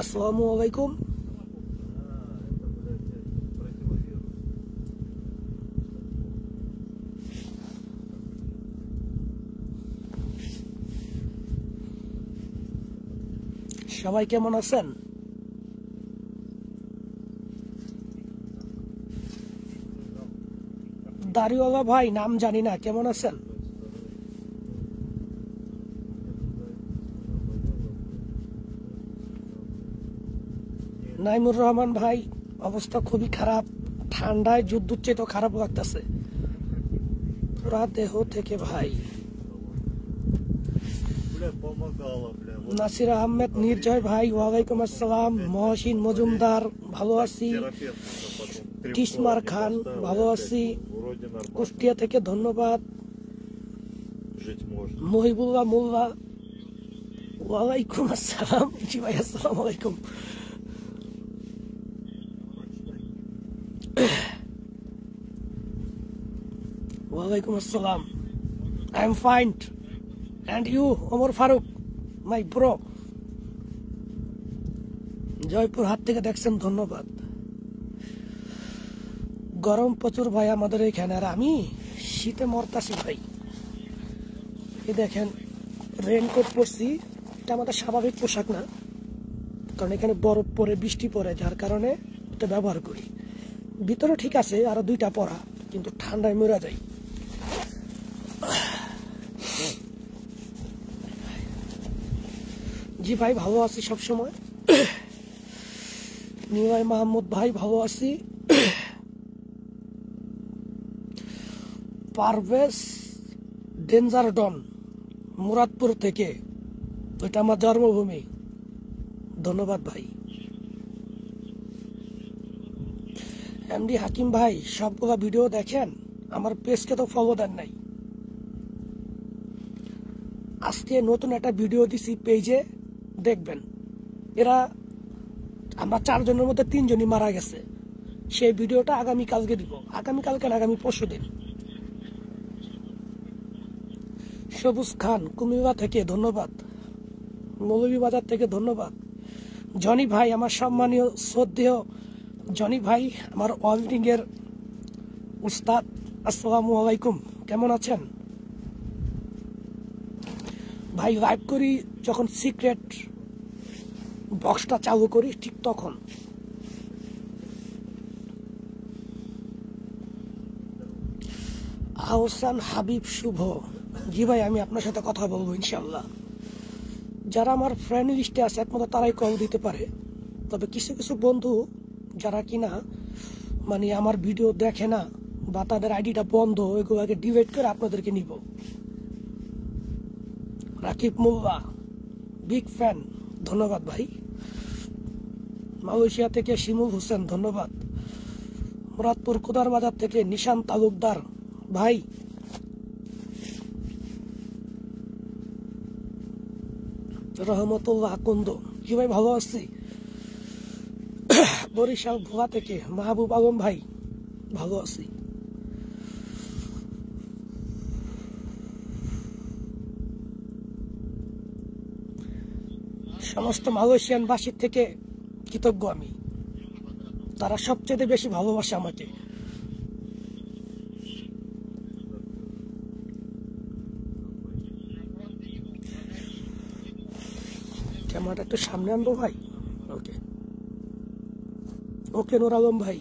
আসসালামু আলাইকুম। সবাই কেমন আছেন? দাড়িওয়ালা ভাই নাম জানি না, কেমন আছেন? নাইমুর রহমান ভাই, অবস্থা খুবই খারাপ, ঠান্ডায় যুদ্ধের চেয়ে তো খারাপ লাগতেছে পুরা দেহ থেকে ভাই। নাসির আহমেদ নির্জয় ভাই, ওয়ালাইকুম আসসালাম। মহসিন মজুমদার, ভালো আছি। টিসমার খান, ভালো আছি। কুষ্টিয়া থেকে ধন্যবাদ। মহিবুল্লাহ মোল্লা, ওয়ালাইকুম আসসালাম। জি ভাই, আসসালামু আলাইকুম। ওয়ালাইকুম আসসালাম। I am fine. And you, Omar Farooq, my bro. Jaipur হাট থেকে দেখছেন, ধন্যবাদ। গরম প্রচুর ভাই আমাদের এখানে, আর আমি শীতে মরতাছি ভাই। এই দেখেন, রেনকোট পরছি, এটা আমাদের স্বাভাবিক পোশাক না, কারণ এখানে বরফ পড়ে, বৃষ্টি পড়ে, যার কারণে এটা ব্যবহার করি। ভিতরে ঠিক আছে আরো দুইটা পরা, কিন্তু ঠান্ডায় মরে যাই। জি ভাই, ভালো আছি সবসময়। নিমাই মাহমুদ ভাই, ভালো আছি। পারভেজ ডেঞ্জার ডন, মুরাদপুর থেকে, এটা আমার জন্মভূমি, ধন্যবাদ ভাই। এমডি হাকিম ভাই, সবগুলা ভিডিও দেখেন, আমার পেজকে তো ফলো দেন নাই। আজকে নতুন একটা ভিডিও দিছি পেজে, দেখবেন। এরা আমরা 4 জনের মধ্যে 3 জনই মারা গেছে। সেই ভিডিওটা আগামীকালকে দিব, আগামীকালকে না, আগামী পরশু দিন। সবুজ খান কুমিল্লা থেকে, ধন্যবাদ। মৌলভীবাজার থেকে ধন্যবাদ। জনি ভাই, আমার সম্মানীয় শ্রদ্ধেয় জনি ভাই, আমার ওয়েল্ডিং এর উস্তাদ, আসসালামু আলাইকুম, কেমন আছেন ভাই? লাইভ করি যখন সিক্রেট বক্সটা চালু করি, ঠিক তখন। আহসান হাবিব শুভ, জি ভাই, আমি আপনার সাথে কথা বলবো ইনশাল্লাহ। যারা আমার ফ্রেন্ড লিস্টে আছে একমাত্র তারাই কল দিতে পারে, তবে কিছু কিছু বন্ধু যারা কিনা মানে আমার ভিডিও দেখে না বা তাদের আইডিটা বন্ধ, ওইগুলোকে ডিলিট করে আপনাদেরকে নিব। রাকিব মোল্লা, বিগ ফ্যান, ধন্যবাদ ভাই। মালয়েশিয়া থেকে শিমুল হোসেন, ধন্যবাদ। মুরাদপুর কোদার বাজার থেকে নিশান তালুকদার ভাই, রহমতুল্লাহ কুন্দ, কি ভাই, ভালো আছি। বরিশাল ভোলা থেকে মাহবুব আলম ভাই, ভালো আছি। সমস্ত মালয়েশিয়ান বাসীর থেকে কৃতজ্ঞ আমি, তারা সবচেয়ে বেশি ভালোবাসে আমাকে। ক্যামেরাটা একটু সামনে আনবো ভাই। ওকে ওকে, নুর আলম ভাই,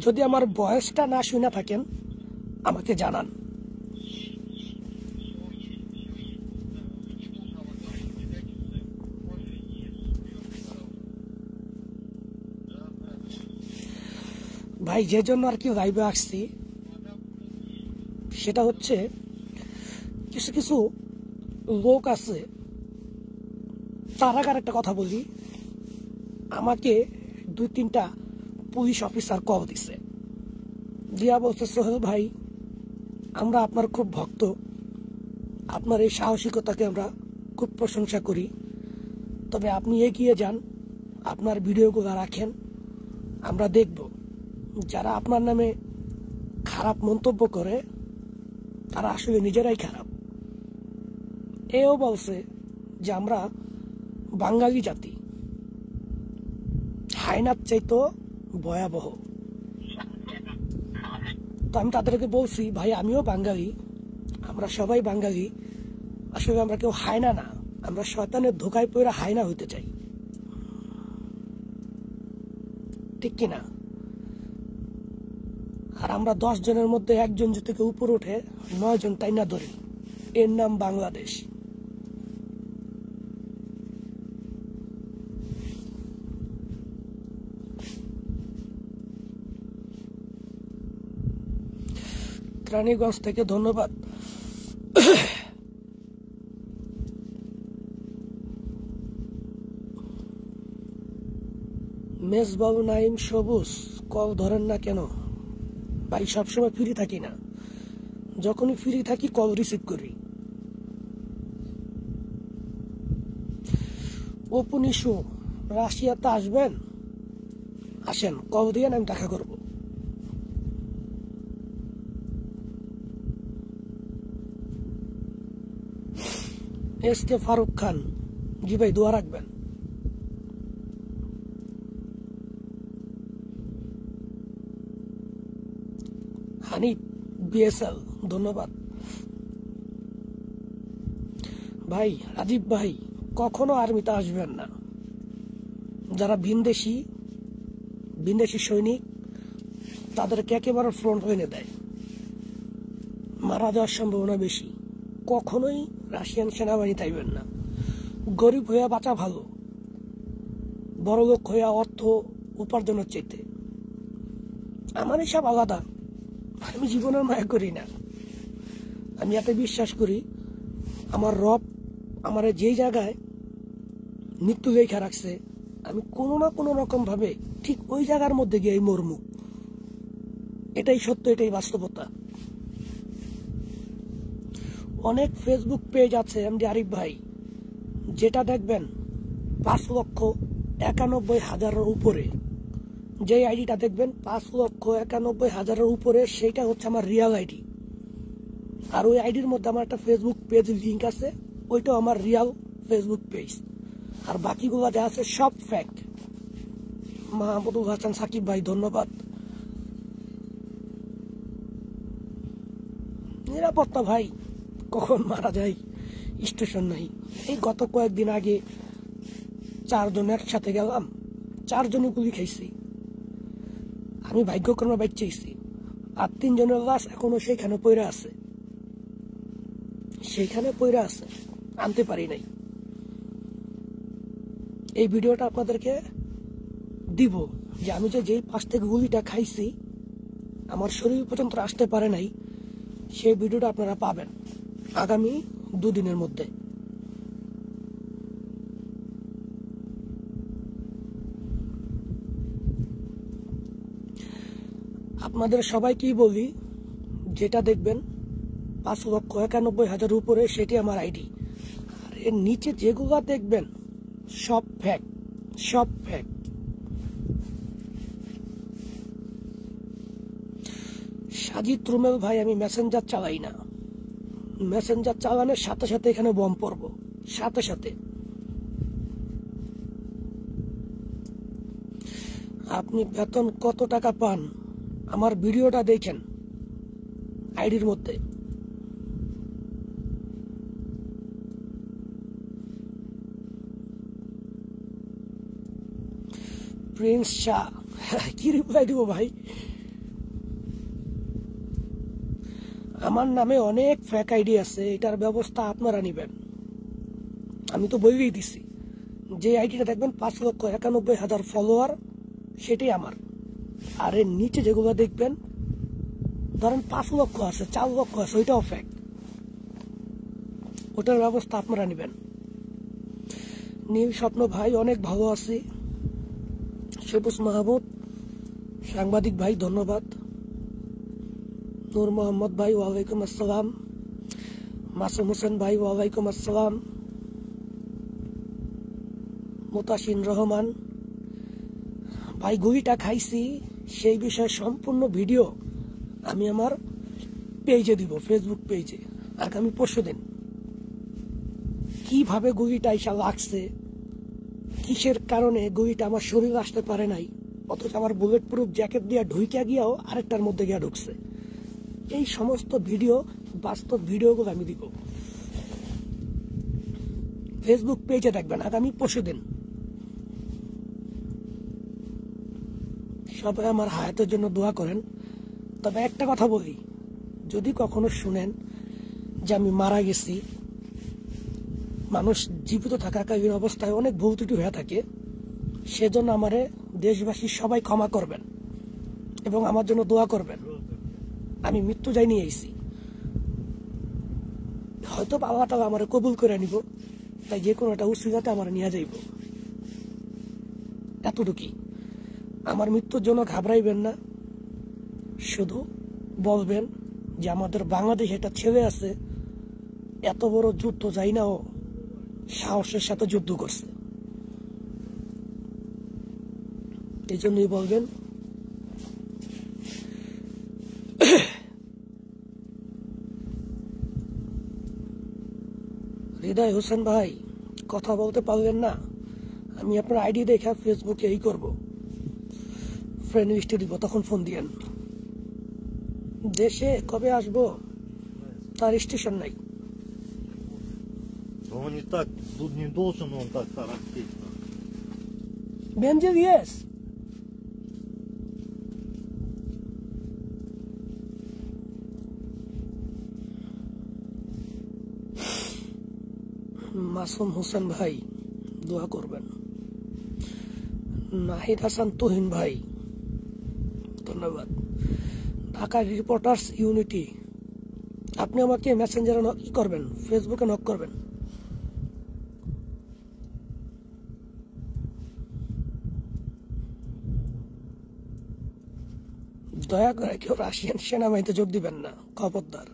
যদি আমার বয়সটা না শুনে থাকেন আমাকে জানান। ভাই, যে জন্য আর কি লাইভে আসছি সেটা হচ্ছে, কিছু কিছু লোক আছে, তার আগে একটা কথা বলি। আমাকে 2-3টা পুলিশ অফিসার কল দিছে, দিয়া বলছে, সোহেল ভাই, আমরা আপনার খুব ভক্ত, আপনার এই সাহসিকতাকে আমরা খুব প্রশংসা করি, তবে আপনি এগিয়ে যান, আপনার ভিডিওগুলো রাখেন, আমরা দেখব। যারা আপনার নামে খারাপ মন্তব্য করে তারা আসলে নিজেরাই খারাপ। এও বলছে যে আমরা বাঙালি জাতি, হায়নার চাইতো ভয়াবহ। তো আমি তাদেরকে বলছি, ভাই আমিও বাঙালি, আমরা সবাই বাঙালি, আসলে আমরা কেউ হায়না না, আমরা শয়তানের ধোকায় পড়ে হায়না হইতে চাই, ঠিক কিনা? আর আমরা 10 জনের মধ্যে একজন যদি থেকে উপরে উঠে 9 জন টাইনা ধরি, এর নাম বাংলাদেশ। রানীগঞ্জ থেকে ধন্যবাদ। মেজবাবু নাইম সবুজ, কল ধরেন না কেন? ভাই সবসময় ফ্রি থাকি না, যখনই ফ্রি থাকি কল রিসিভ করি। ওপনিশু রাশিয়াতে আসবেন, আসেন, কল দিয়ে আমি দেখা করব। এস কে ফারুক খান, জি ভাই দোয়া রাখবেন। হানিফ বিএসএল, ধন্যবাদ ভাই। রাজীব ভাই, কখনো আর্মিতে আসবেন না, যারা ভিনদেশি সৈনিক তাদেরকে একেবারে ফ্রন্ট লাইনে দেয়, মারা যাওয়ার সম্ভাবনা বেশি। কখনোই রাশিয়ান সেনাবাহিনী চাইবেন না। গরিব হইয়া বাঁচা ভালো, বড় লোক হইয়া অর্থ উপার্জনের চাইতে। আমার হিসাব আলাদা, আমি জীবনের মায়া করি না। আমি এত বিশ্বাস করি আমার রব আমার যেই জায়গায় মৃত্যু লেখা রাখছে, আমি কোনো না কোনো রকম ভাবে ঠিক ওই জায়গার মধ্যে গিয়ে মরমু। এটাই সত্য, এটাই বাস্তবতা। অনেক ফেসবুক পেজ আছে এমডি আরিফ ভাই, যেটা দেখবেন 5,91,000 উপরে, যে আইডিটা দেখবেন 5,91,000 উপরে, সেইটা হচ্ছে আমার রিয়াল আইডি। আর ওই আইডির মধ্যে আমার একটা ফেসবুক পেজ লিঙ্ক আছে, ওইটাও আমার রিয়াল ফেসবুক পেজ। আর বাকিগুলো যা আছে সব ফ্যাক্ট। মাহমুদুল হাসান সাকিব ভাই, ধন্যবাদ। নিরাপত্তা ভাই, কখন মারা যায় স্টেশন নাই। এই গত কয়েকদিন আগে 4 জন একসাথে গেলাম, 4 জনই গুলি খাইছি। আমি ভাগ্যক্রমে বাঁচিয়েছি, আর 3 জনের লাশ এখনো সেইখানে পড়ে আছে, আনতে পারি নাই। এই ভিডিওটা আপনাদেরকে দিব যে আমি যেই পাশ থেকে গুলিটা খাইছি, আমার শরীর পর্যন্ত আসতে পারে নাই, সেই ভিডিওটা আপনারা পাবেন আগামী 2 দিনের মধ্যে। আপনাদের সবাইকেই বলি, যেটা দেখবেন 5,91,000 উপরে, সেটি আমার আইডি। আর এর নিচে যেগুলা দেখবেন সব ফ্যাক্ট। সাজিদ রুমেল ভাই, আমি মেসেঞ্জার চালাই না। মেসেঞ্জার চালানোর সাথে সাথে এখানে বম পড়ব, সাথে। আপনি বেতন কত টাকা পান? আমার ভিডিওটা দেখেন আইডির মধ্যে। প্রিন্স শাহ, কি রিপ্লাই দিব ভাই? আমার নামে অনেক ফেক আইডি আছে, এটার ব্যবস্থা আপনারা নিবেন। আমি তো বলেই দিছি, যে আইডিটা দেখবেন 5,91,000 ফলোয়ার, সেটাই আমার। আর এর নিচে যেগুলো দেখবেন ধরেন 5 লক্ষ আছে, 4 লক্ষ আছে, ওইটাও ফেক। ওটার ব্যবস্থা আপনারা নিবেন। নীল স্বপ্ন ভাই, অনেক ভালো আছি। সবুজ মাহমুদ সাংবাদিক ভাই, ধন্যবাদ। নূর মোহাম্মদ ভাই, ওয়ালাইকুম আসসালাম। মাসুম হোসেন ভাই, ওয়ালাইকুম আসসালাম। মুতাসিন রহমান ভাই, গুলিটা খাইছি সেই বিষয়ে সম্পূর্ণ ভিডিও আমি আমার পেজে দিব, ফেসবুক পেজে, আগামী 5 দিন। কিভাবে গুলিটা এসে লাগছে, কিসের কারণে গুলিটা আমার শরীরে আসতে পারে নাই, অথচ আমার বুলেট প্রুফ জ্যাকেট দিয়ে ঢুইকা গিয়াও আরেকটার মধ্যে গিয়া ঢুকছে। এই সমস্ত ভিডিও, বাস্তব ভিডিওগুলো আমি দিব ফেসবুক পেজে, দেখবেন আগামী 25 দিন। সবাই আমার হায়াতের জন্য দোয়া করেন। তবে একটা কথা বলি, যদি কখনো শুনেন যে আমি মারা গেছি, মানুষ জীবিত থাকাকালীন অবস্থায় অনেক ভুল ত্রুটি হয়ে থাকে, সেজন্য আমারে দেশবাসী সবাই ক্ষমা করবেন এবং আমার জন্য দোয়া করবেন। আমি মৃত্যু যাই নিয়ে আইছি, হয়তো আল্লাহ তাআলা আমারে কবুল করে নিব, তাই যে কোনো একটা উসিলাতে আমার নিয়ে যাইব। এতটুকুই। আমার মৃত্যুর জন্য ঘাবড়াইবেন না, শুধু বলবেন যে আমাদের বাংলাদেশে একটা ছেলে আছে, এত বড় যুদ্ধ যাই না, ও সাহসের সাথে যুদ্ধ করছে, এই জন্যই বলবেন। হৃদয় হোসেন ভাই, কথা বলতে পারলেন না, আমি আপনার আইডি দেখে ফেসবুকে এই করব, ফ্রেন্ড লিস্টে দিব, তখন ফোন দিয়েন। দেশে কবে আসবো তার স্টেশন নাই। Он не так, тут не должен он так тарахтеть. Бенджел, yes. মাসুম হোসেন ভাই, দোয়া করবেন। নাহিদ হাসান তুহিন ভাই, ধন্যবাদ। ঢাকা রিপোর্টার্স ইউনিটি, আপনি আমাকে মেসেঞ্জারে নক করবেন, ফেসবুকে নক করবেন। দয়া করে কেউ রাশিয়ান সেনাবাহিনীতে যোগ দিবেন না, খবরদার।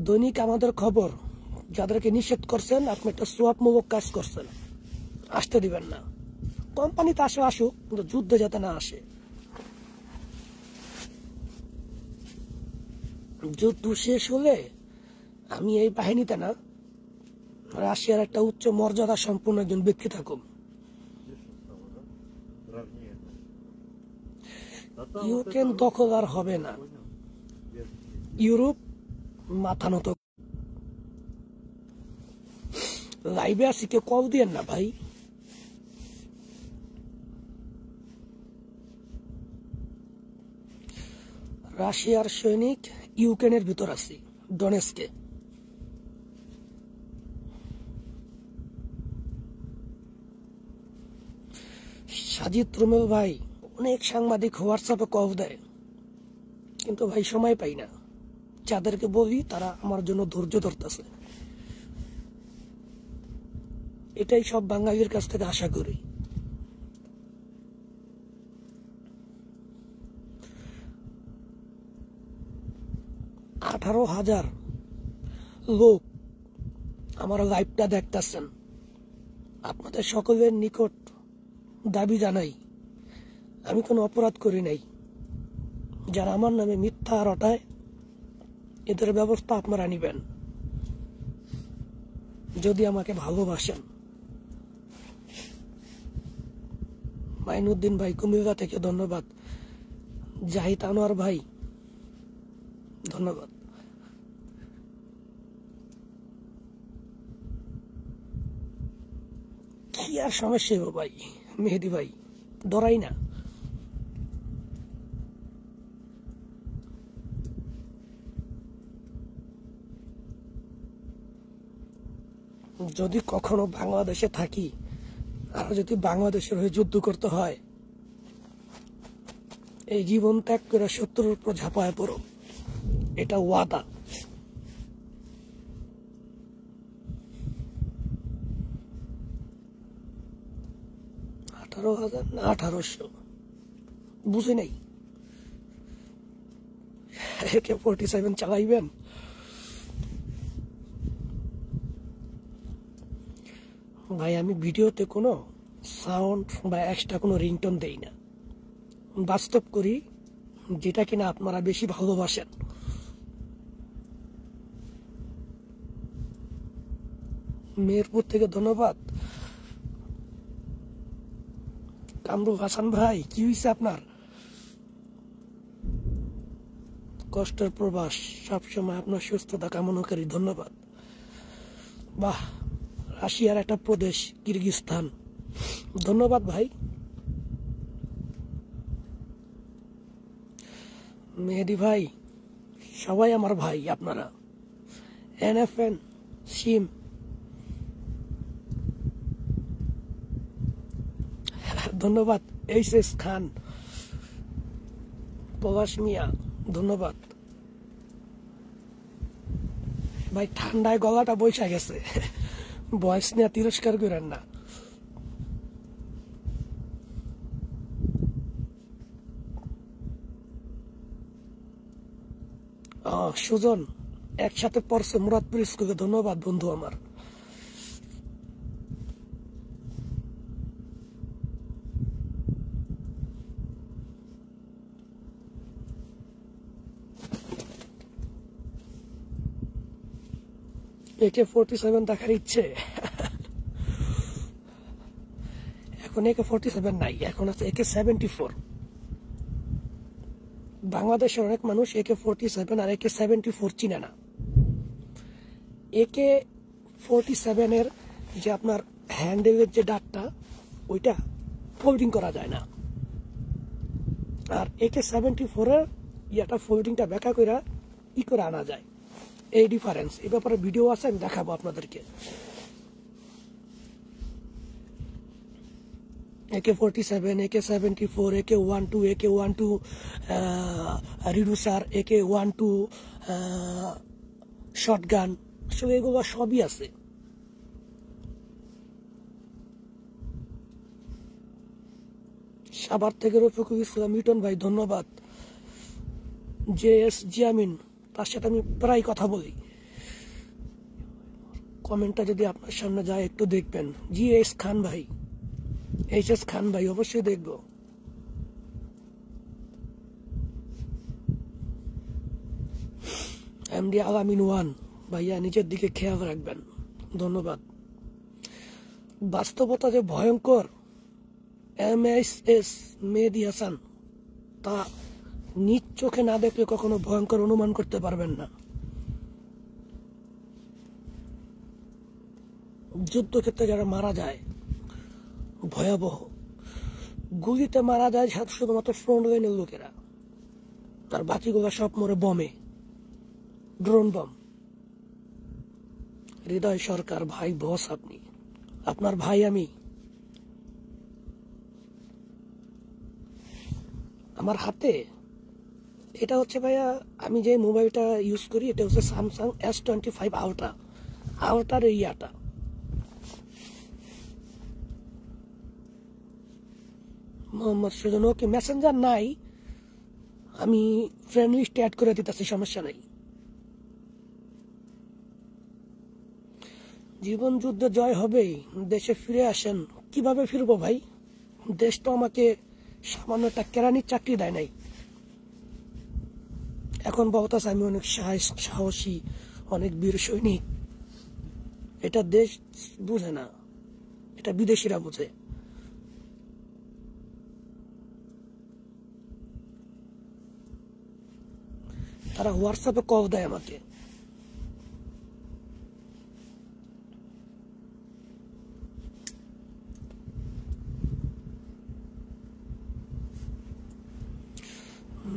দৈনিক আমাদের খবর, যাদেরকে নিষেধ করছেন, আপনি একটা সোয়াবমূলক কাজ করছেন, আসতে দিবেন না। কোম্পানিতে আসে আসুক, কিন্তু যুদ্ধে যাতে না আসে। যুদ্ধ শেষ হলে আমি এই বাহিনীতে না, রাশিয়ার একটা উচ্চ মর্যাদা সম্পন্ন একজন ব্যক্তি থাকুম। ইউক্রেন দখল আর হবে না, ইউরোপ মাথা নত। লাইভে আসি, কেউ কল দিয়েন না ভাই। রাশিয়ার সৈনিক ইউক্রেনের ভিতর আছে, ডনেস্কে। সাজিদ রুমেল ভাই, অনেক সাংবাদিক হোয়াটসঅ্যাপে কল দেয়, কিন্তু ভাই সময় পাই না। যাদেরকে বলি তারা আমার জন্য ধৈর্য ধরতেছে, এটাই সব বাঙালির কাছ থেকে আশা করি। আঠারো 18,000 লোক আমার লাইভটা দেখতেছেন। আপনাদের সকলের নিকট দাবি জানাই, আমি কোনো অপরাধ করি নাই। যারা আমার নামে মিথ্যা রটায়, এদের ব্যবস্থা আপনারা নিবেন, যদি আমাকে ভালোবাসেন। মাইনুদ্দিন ভাই কুমিল্লা থেকে ধন্যবাদ। জাহিদ আনোয়ার ভাই ধন্যবাদ। কি আর সমস্যা ভাই, মেহেদি ভাই ডরাই না। যদি কখনো বাংলাদেশে থাকি, আর যদি বাংলাদেশের হয়ে যুদ্ধ করতে হয়, এই জীবন ত্যাগ করে শত্রুর উপর ঝাঁপায় পড়ো, এটা ওয়াদা। $18,000 না 1800, বুঝি নাই। AK-47 চালাইবেন? ভাই আমি ভিডিওতে কোনো সাউন্ড বা এক্সট্রা কোনো রিংটোন দেই না, বাস্তব করি যেটা কিনা আপনারা বেশি ভালোবাসেন। মেহেরপুর থেকে ধন্যবাদ। কামরুল হাসান ভাই, কি হয়েছে আপনার? কষ্টের প্রবাস, সবসময় আপনার সুস্থতা কামনা করি, ধন্যবাদ। বাহ, রাশিয়ার একটা প্রদেশ কিরগিজস্তান, ধন্যবাদ ভাই। মেহেদি ভাই, সবাই আমার ভাই আপনারা। NFN সিম, ধন্যবাদ। HS খান, পলাশ মিয়া, ধন্যবাদ ভাই। ঠান্ডায় গলাটা বৈশা গেছে, বয়স নিয়ে তিরস্কার করেন না। সুজন একসাথে পড়ছে মুরাদপুর স্কুলে, ধন্যবাদ বন্ধু আমার। AK-47 দেখার ইচ্ছে, এখন AK-47 নাই, এখন আছে AK-74। বাংলাদেশের অনেক মানুষ AK-47 আর AK-74 চিনে না। AK-47 এর যে আপনার হ্যান্ডেলের যে ডাটটা, ওইটা ফোল্ডিং করা যায় না, আর AK-74 এর ইয়াটা ফোল্ডিংটা বেঁকা করে করে আনা যায়, এই ডিফারেন্স। এই ব্যাপারে ভিডিও আছে, আমি দেখাবো আপনাদেরকে। AK-47, AK-74, AK-12, AK-12 reducer, AK-12 shotgun, আসলে এগুলো সবই আছে। সাভার থেকে রফিকুল ইসলাম মিটন ভাই, ধন্যবাদ। JS জিয়ামিন, তার সাথে আমি প্রায় কথা বলি, কমেন্টটা যদি আপনার সামনে যায় একটু দেখবেন। GS খান ভাই, HS খান ভাই, অবশ্যই দেখবো। MD আলামিন 1 ভাইয়া, নিজের দিকে খেয়াল রাখবেন, ধন্যবাদ। বাস্তবতা যে ভয়ঙ্কর, MSS মেহেদি হাসান, তা নিজ চোখে না দেখলে কখনো ভয়ঙ্কর অনুমান করতে পারবেন না। যুদ্ধক্ষেত্রে যারা মারা যায়, ভয়াবহ। গুলিতে মারা যায় শুধুমাত্র ফ্রন্ট লাইনের লোকেরা, তার বাকিগুলো সব মরে বমে, ড্রোন বম। হৃদয় সরকার ভাই, বস আপনি, আপনার ভাই আমি। আমার হাতে এটা হচ্ছে ভাইয়া, আমি যে মোবাইলটা ইউজ করি এটা হচ্ছে স্যামসাং S25 আলট্রা, আলট্রার ইয়াটা। মোহাম্মদ সুজন, ওকে, মেসেঞ্জার নাই, আমি ফ্রেন্ড লিস্টে অ্যাড করে দিতেছি, সমস্যা নাই। জীবন যুদ্ধে জয় হবেই, দেশে ফিরে আসেন। কিভাবে ফিরবো ভাই? দেশ তো আমাকে সামান্য একটা কেরানির চাকরি দেয় নাই। এখন বহুত আছে আমি অনেক সাহসী, অনেক বীর সৈনিক, এটা দেশ বুঝে না, এটা বিদেশিরা বুঝে। তারা হোয়াটসঅ্যাপে কল দেয় আমাকে।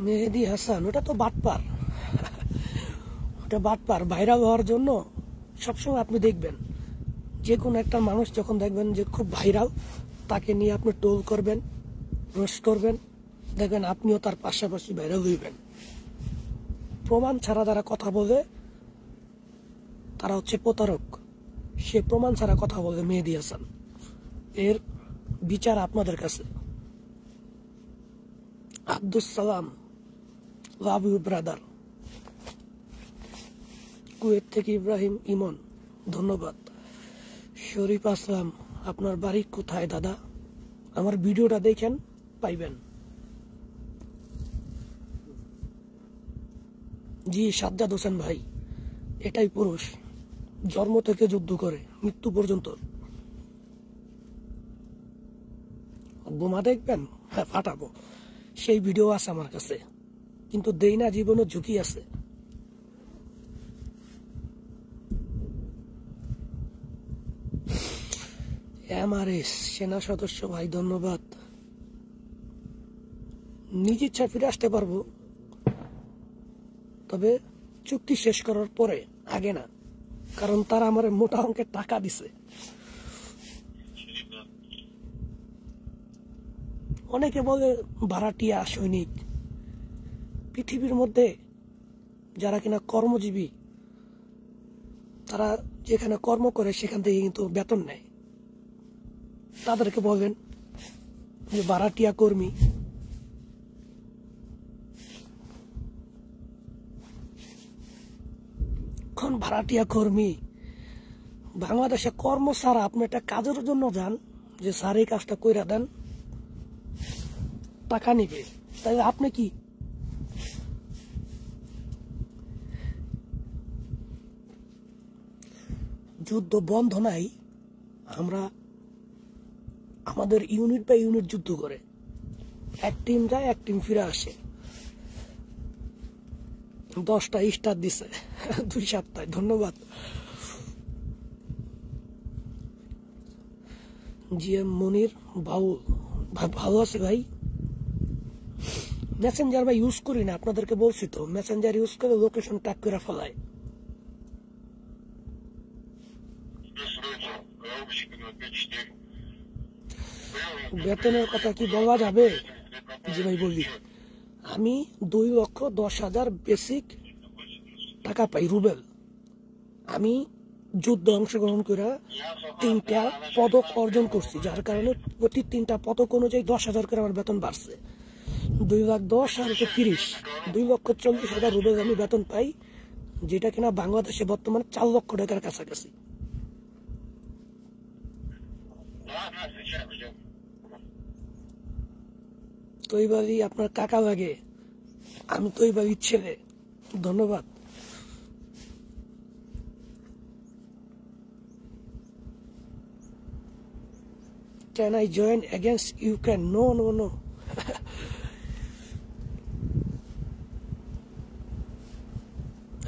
মেহেদি হাসান, ওটা তো বাটপার, ওটা বাটপার। ভাইরাল হওয়ার জন্য সবসময় আপনি দেখবেন, যে কোনো একটা মানুষ যখন দেখবেন যে খুব ভাইরাল, তাকে নিয়ে আপনি টোল করবেন, রোস্ট করবেন, দেখবেন আপনিও তার পাশাপাশি ভাইরাল হইবেন। প্রমাণ ছাড়া যারা কথা বলে তারা হচ্ছে প্রতারক। সে প্রমাণ ছাড়া কথা বলে মেহেদি হাসান, এর বিচার আপনাদের কাছে। Abdul Salam, love you brother. Kuwait থেকে ইব্রাহিম ইমন, ধন্যবাদ। শরীফ আসলাম, আপনার বাড়ি কোথায় দাদা? আমার ভিডিওটা দেখেন, পাইবেন। জি সাজ্জাদ হোসেন ভাই, এটাই পুরুষ, জন্ম থেকে যুদ্ধ করে, মৃত্যু পর্যন্ত। বোমা দেখবেন, হ্যাঁ ফাটাবো, সেই ভিডিও আছে আমার কাছে, কিন্তু দেই না, জীবনের ঝুঁকি আছে। এমআরএস সেনা সদস্য ভাই ধন্যবাদ। নিজ ইচ্ছা ফিরে আসতে পারবো, তবে চুক্তি শেষ করার পরে, আগে না, কারণ তারা আমার মোটা অঙ্কের টাকা দিছে। অনেকে বলে ভাড়াটিয়া সৈনিক, পৃথিবীর মধ্যে যারা কিনা কর্মজীবী, তারা যেখানে কর্ম করে সেখান থেকে কিন্তু বেতন নেয়, তাদেরকে বলবেন যে ভাড়াটিয়া কর্মী। এখন ভাড়াটিয়া কর্মী বাংলাদেশে কর্ম ছাড়া আপনি একটা কাজের জন্য যান, যে স্যার এই কাজটা কইরা দেন, টাকা নিবে, তাই আপনি কি যুদ্ধ বন্ধ নাই? আমরা আমাদের ইউনিট বাই ইউনিট যুদ্ধ করে, এক টিম যায় এক টিম ফিরে আসে। 10টা স্টার দিছে 2 সপ্তাহে, ধন্যবাদ। জিএম মনির বাউল ভালো আছে ভাই। মেসেঞ্জার ভাই ইউজ করি না, আপনাদেরকে বলছি তো, মেসেঞ্জার ইউজ করে লোকেশন ট্যাগ করে ফেলায়। বেতনের কথা কি বলা যাবে? জি ভাই বলি, আমি 2,10,000 বেসিক টাকা পাই রুবেল। আমি যুদ্ধ অংশগ্রহণ করে 3টা পদক অর্জন করছি, যার কারণে প্রতি 3টা পদক অনুযায়ী 10,000 করে আমার বেতন বাড়ছে। 2,10,000 আর 30, 2,40,000 রুবেল আমি বেতন পাই, যেটা কিনা বাংলাদেশে বর্তমানে 4 লক্ষ টাকার কাছাকাছি। তো এইবারই আপনার কাকা লাগে, আমি তো এইবারই ছেলে। ধন্যবাদ। Can I join against Ukraine? No, no, no.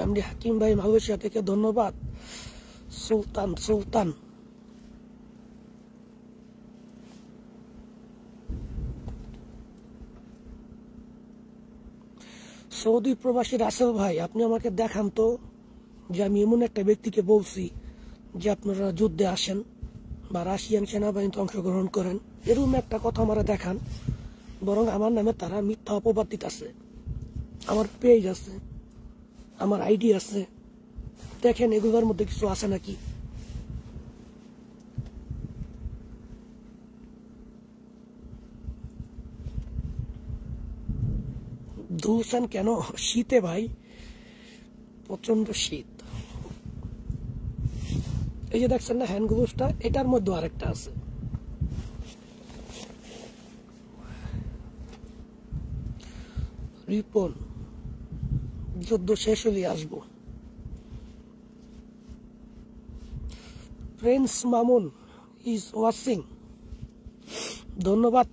MD Hakim ভাই মালয়েশিয়া থেকে ধন্যবাদ। সুলতান সৌদি প্রবাসী রাসেল ভাই, আপনি আমাকে দেখান তো যে আমি এমন একটা ব্যক্তিকে বলছি যে আপনারা যুদ্ধে আসেন বা রাশিয়ান সেনাবাহিনীতে অংশগ্রহণ করেন, এরকম একটা কথা আমরা দেখান। বরং আমার নামে তারা মিথ্যা অপবাদ দিতেছে। আমার পেজ আছে, আমার আইডি আছে, দেখেন এগুলোর মধ্যে কিছু আছে নাকি। ধুলছেন কেন? শীতে ভাই, প্রচন্ড শীত। এই যে দেখছেন না হ্যান্ড গ্লোভসটা, এটার মধ্যে আরেকটা আছে। রিপন, যুদ্ধ শেষ হলে আসবো। প্রিন্স মামুন ইজ ওয়াচিং, ধন্যবাদ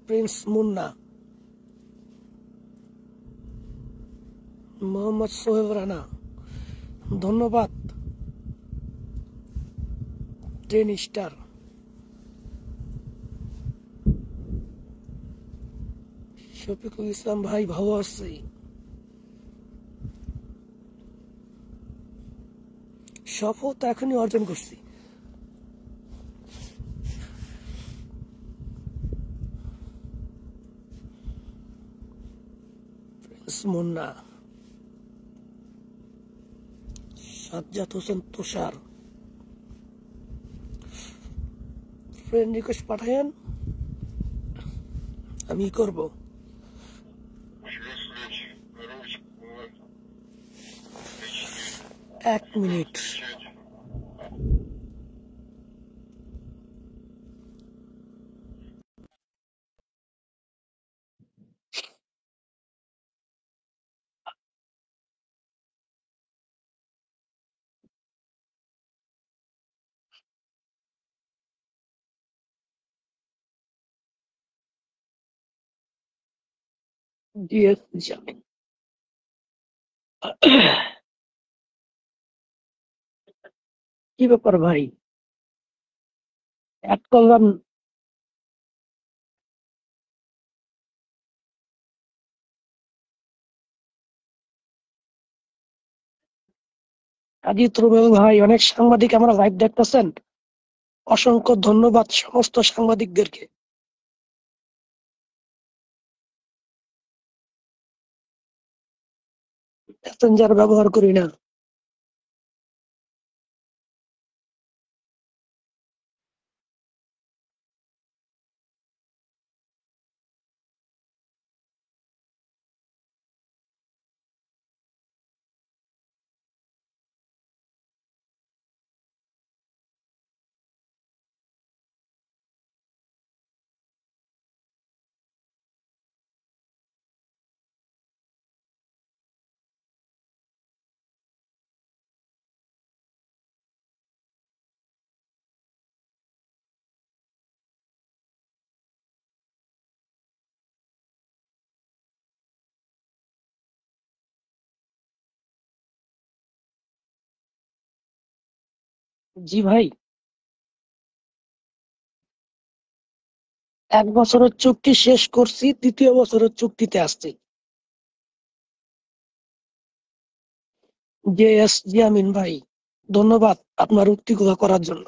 প্রিন্স মুন্না। মোহাম্মদ সোহেল রানা, ধন্যবাদ 10 স্টার। শফিকুল ইসলাম ভাই ভালো আছি। সফলতা এখনই অর্জন করছি। প্রিন্স মুন্না, সাজ্জাদ হোসেন তুষার, ফ্রেন্ড রিকোয়েস্ট পাঠায়েন, আমি করব। 1 মিনিট। জিএস জামিন। কি ব্যাপার ভাই, অ্যাড করলাম? আজিত রুবেল ভাই, অনেক সাংবাদিক আমরা লাইভ দেখতেছেন। অসংখ্য ধন্যবাদ সমস্ত সাংবাদিকদেরকে। মেসেঞ্জার ব্যবহার করি না। জি ভাই, 1 বছরের চুক্তি শেষ করছি, 3য় বছরের চুক্তিতে আসছি। জে এস জিয়ামিন ভাই, ধন্যবাদ আপনার উক্তিগুলো করার জন্য।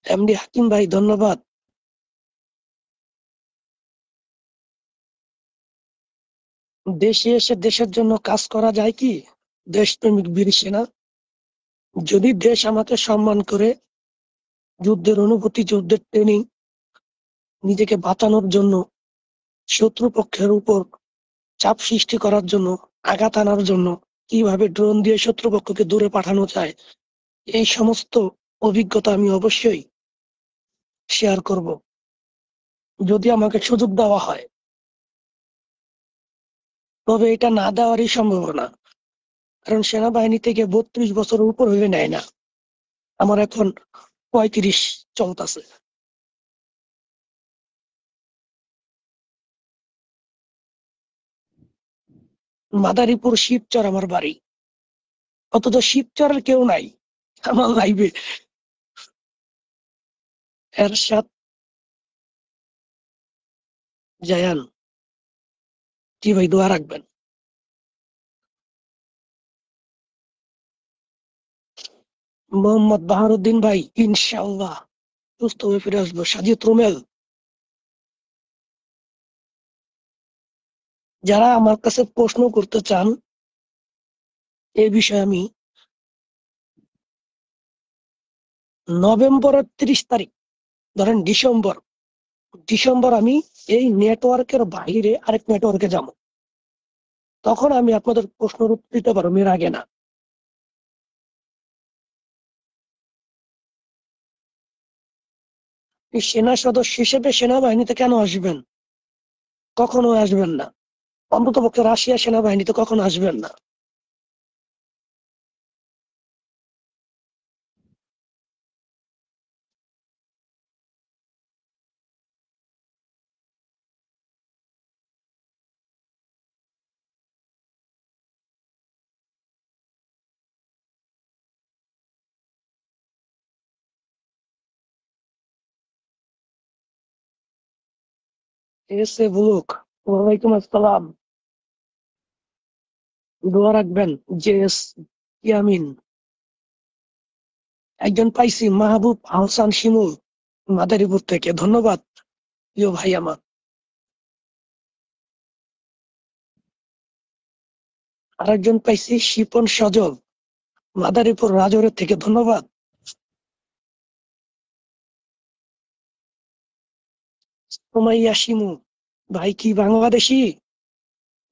এমডি হাকিম ভাই, ধন্যবাদ। দেশে এসে দেশের জন্য কাজ করা যায় কি? দেশপ্রেমিক বীর সেনা। যদি দেশ আমাকে সম্মান করে, যুদ্ধের অনুভূতি, যুদ্ধের ট্রেনিং, নিজেকে বাঁচানোর জন্য, শত্রুপক্ষের উপর চাপ সৃষ্টি করার জন্য, আঘাত আনার জন্য, কিভাবে ড্রোন দিয়ে শত্রুপক্ষকে দূরে পাঠানো যায়, এই সমস্ত অভিজ্ঞতা আমি অবশ্যই শেয়ার করব, যদি আমাকে সুযোগ দেওয়া হয়। তবে এটা না দেওয়ারই সম্ভাবনা, কারণ সেনাবাহিনী থেকে 32 বছরের উপর হইলে নেয় না। আমার এখন 35 চলতেছে। মাদারীপুর শিবচর আমার বাড়ি, অথচ শিবচরের কেউ নাই আমার লাইভে। এরশাদ জায়ান, জি ভাই, দোয়া রাখবেন। মোহাম্মদ বাহারুদ্দিন ভাই, ইনশাআল্লাহ সুস্থ হয়ে ফিরে আসবো। সাজিদ রুমেল, যারা আমার কাছে প্রশ্ন করতে চান এই বিষয়ে, আমি নভেম্বরের 30 তারিখ, ধরেন ডিসেম্বর, আমি এই নেটওয়ার্কের বাইরে আরেক নেটওয়ার্কে যাব, তখন আমি আপনাদের প্রশ্নের উত্তর দিতে পারবো, এর আগে না। এই সেনা সদস্য হিসেবে সেনাবাহিনীতে কেন আসবেন? কখনো আসবেন না। অন্তত পক্ষে রাশিয়া সেনাবাহিনীতে কখনো আসবেন না। এসে বুলুক, ওয়ালাইকুম আসসালাম। দোয়া রাখবেন। J S Yamin. একজন পাইছি, মাহবুব আহসান শিমুল, মাদারীপুর থেকে, ধন্যবাদ প্রিয় ভাই আমার। আরেকজন পাইছি, শিপন সজল, মাদারীপুর রাজৌরের থেকে, ধন্যবাদ। সোমাইয়া শিমু ভাই, কি বাংলাদেশি?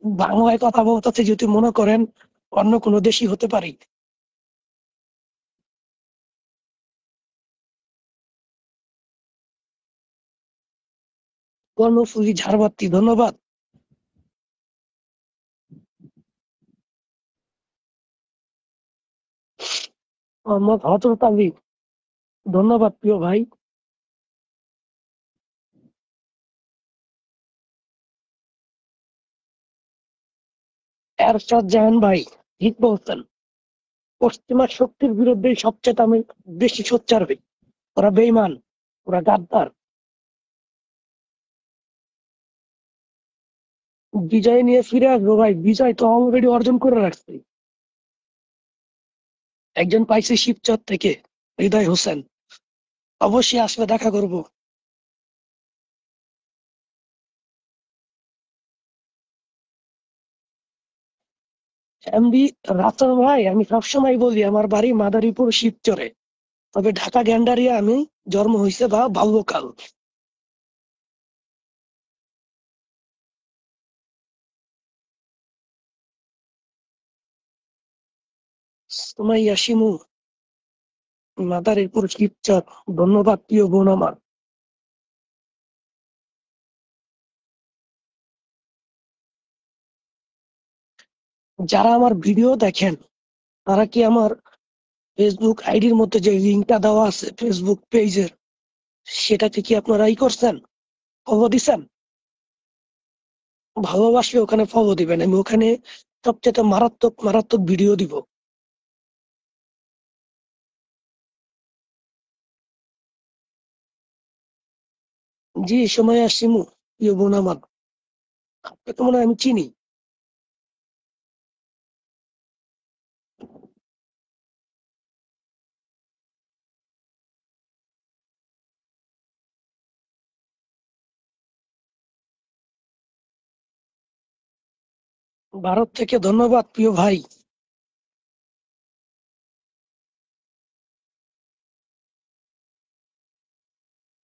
বাংলায় কথা বলতেছে, যদি মনে করেন অন্য কোনো দেশি হতে পারি। কর্ণফুলী ঝাড়বাতি, ধন্যবাদ। মোহাম্মদ হযরত আলী, ধন্যবাদ প্রিয় ভাই। এরশাদ জাহান ভাই ঠিক বলছেন। পশ্চিমা শক্তির বিরুদ্ধে সবচেয়ে আমি বেশি সোচ্চার হই। ওরা বেইমান, ওরা গাদ্দার। বিজয় নিয়ে ফিরে আসবো ভাই, বিজয় তো অলরেডি অর্জন করে রাখছি। একজন পাইছি শিবচর থেকে, হৃদয় হোসেন। অবশ্যই আসলে দেখা করব। এমবি রাসেল ভাই, আমি সবসময় বলি আমার বাড়ি মাদারীপুর শিবচরে, তবে ঢাকা গ্যান্ডারিয়া আমি জন্ম হয়েছে বা বাল্যকাল। সুমাইয়া শিমু, মাদারীপুর শিবচর। ধন্যবাদ প্রিয় বোন আমার। যারা আমার ভিডিও দেখেন তারা কি আমার ফেসবুক আইডির মধ্যে যে লিঙ্কটা দেওয়া আছে ফেসবুক পেজের, সেটাতে কি আপনারা করছেন, ফলো দিছেন? ভালোবাসলে ওখানে ফলো দিবেন, আমি ওখানে সবচেয়ে মারাত্মক মারাত্মক ভিডিও দিব। জি সময় আসিমু, প্রিয় বোন আমার। আপনাকে মনে হয় আমি চিনি। ভারত থেকে ধন্যবাদ প্রিয় ভাই।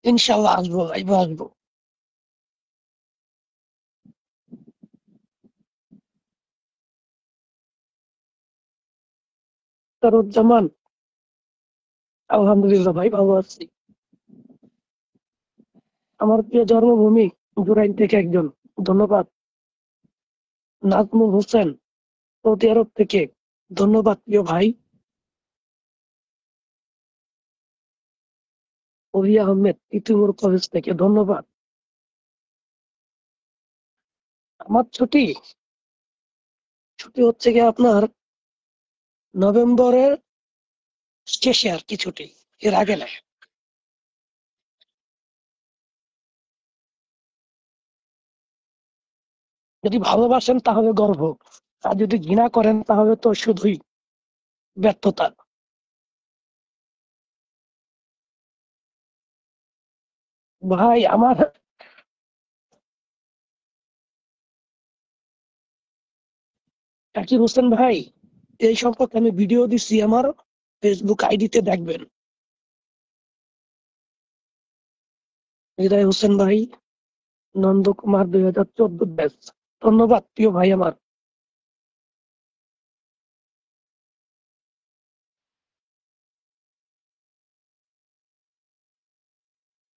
ইনশাল্লাহ আসবো, আসবো। তারুজ্জামান, আলহামদুলিল্লাহ ভাই, ভালো আছি। আমার প্রিয় জন্মভূমি জুরাইন থেকে একজন, ধন্যবাদ। নাজমুল হোসেন, সৌদি আরব থেকে, ধন্যবাদ প্রিয় ভাই। অলি আহমেদ, তিতুমুর কলেজ থেকে, ধন্যবাদ। আমার ছুটি ছুটি হচ্ছে গিয়ে আপনার নভেম্বরের শেষে আর কি ছুটি, এর আগে না। যদি ভালোবাসেন তাহলে গর্ব, আর যদি ঘৃণা করেন তাহলে তো শুধুই ব্যর্থতা। ভাই আমার, জাকির হোসেন ভাই, এই সম্পর্কে আমি ভিডিও দিচ্ছি আমার ফেসবুক আইডিতে, দেখবেন। হৃদয় হোসেন ভাই, নন্দকুমার 2014 ব্যাচ, ধন্যবাদ প্রিয় ভাই আমার।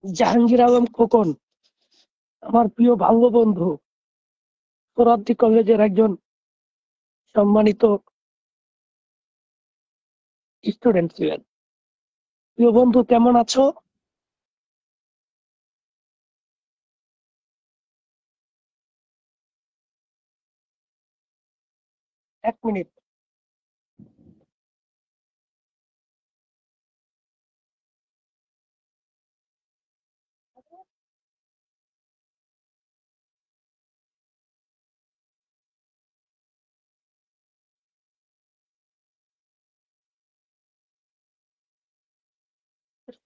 জাহাঙ্গীর আলম খোকন, আমার প্রিয় বাল্য বন্ধু, সোহরাওয়ার্দী কলেজের একজন সম্মানিত স্টুডেন্ট ছিলেন। প্রিয় বন্ধু কেমন আছো? 1 মিনিট।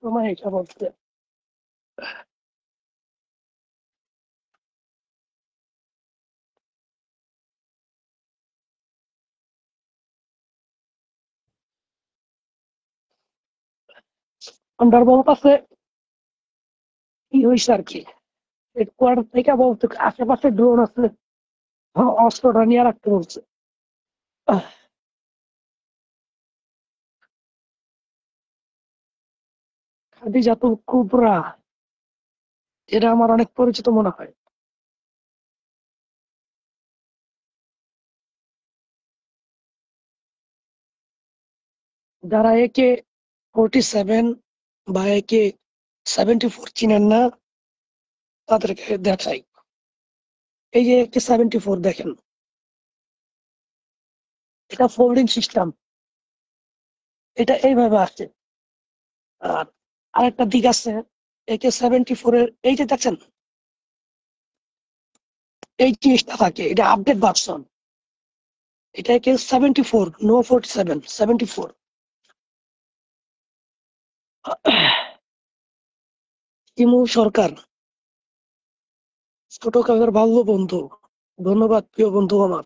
সময় এটা বলছে। আন্ডার বলতেছে কি হয়েছে আর কি, হেডকোয়ার্টার থেকে বলতে আশেপাশে ড্রোন আছে, অস্ত্রটা নিয়ে রাখতে বলছে। আহ, খাদিজাতুল কুবরা, এটা আমার অনেক পরিচিত মনে হয়। যারা AK-47 বা AK-74 চিনেন না, তাদেরকে দেখাই। এই যে AK-74 দেখেন, এটা ফোল্ডিং সিস্টেম, এটা এইভাবে আসছে। আর আরেকটা দিক আছে, AK-74 এর এই যে দেখছেন এই জিনিসটা থাকে, এটা আপডেট ভার্সন। এটা AK-74, নো 47, 74। ইমু সরকার, ছোটকালের বাল্য বন্ধু, ধন্যবাদ প্রিয় বন্ধু আমার।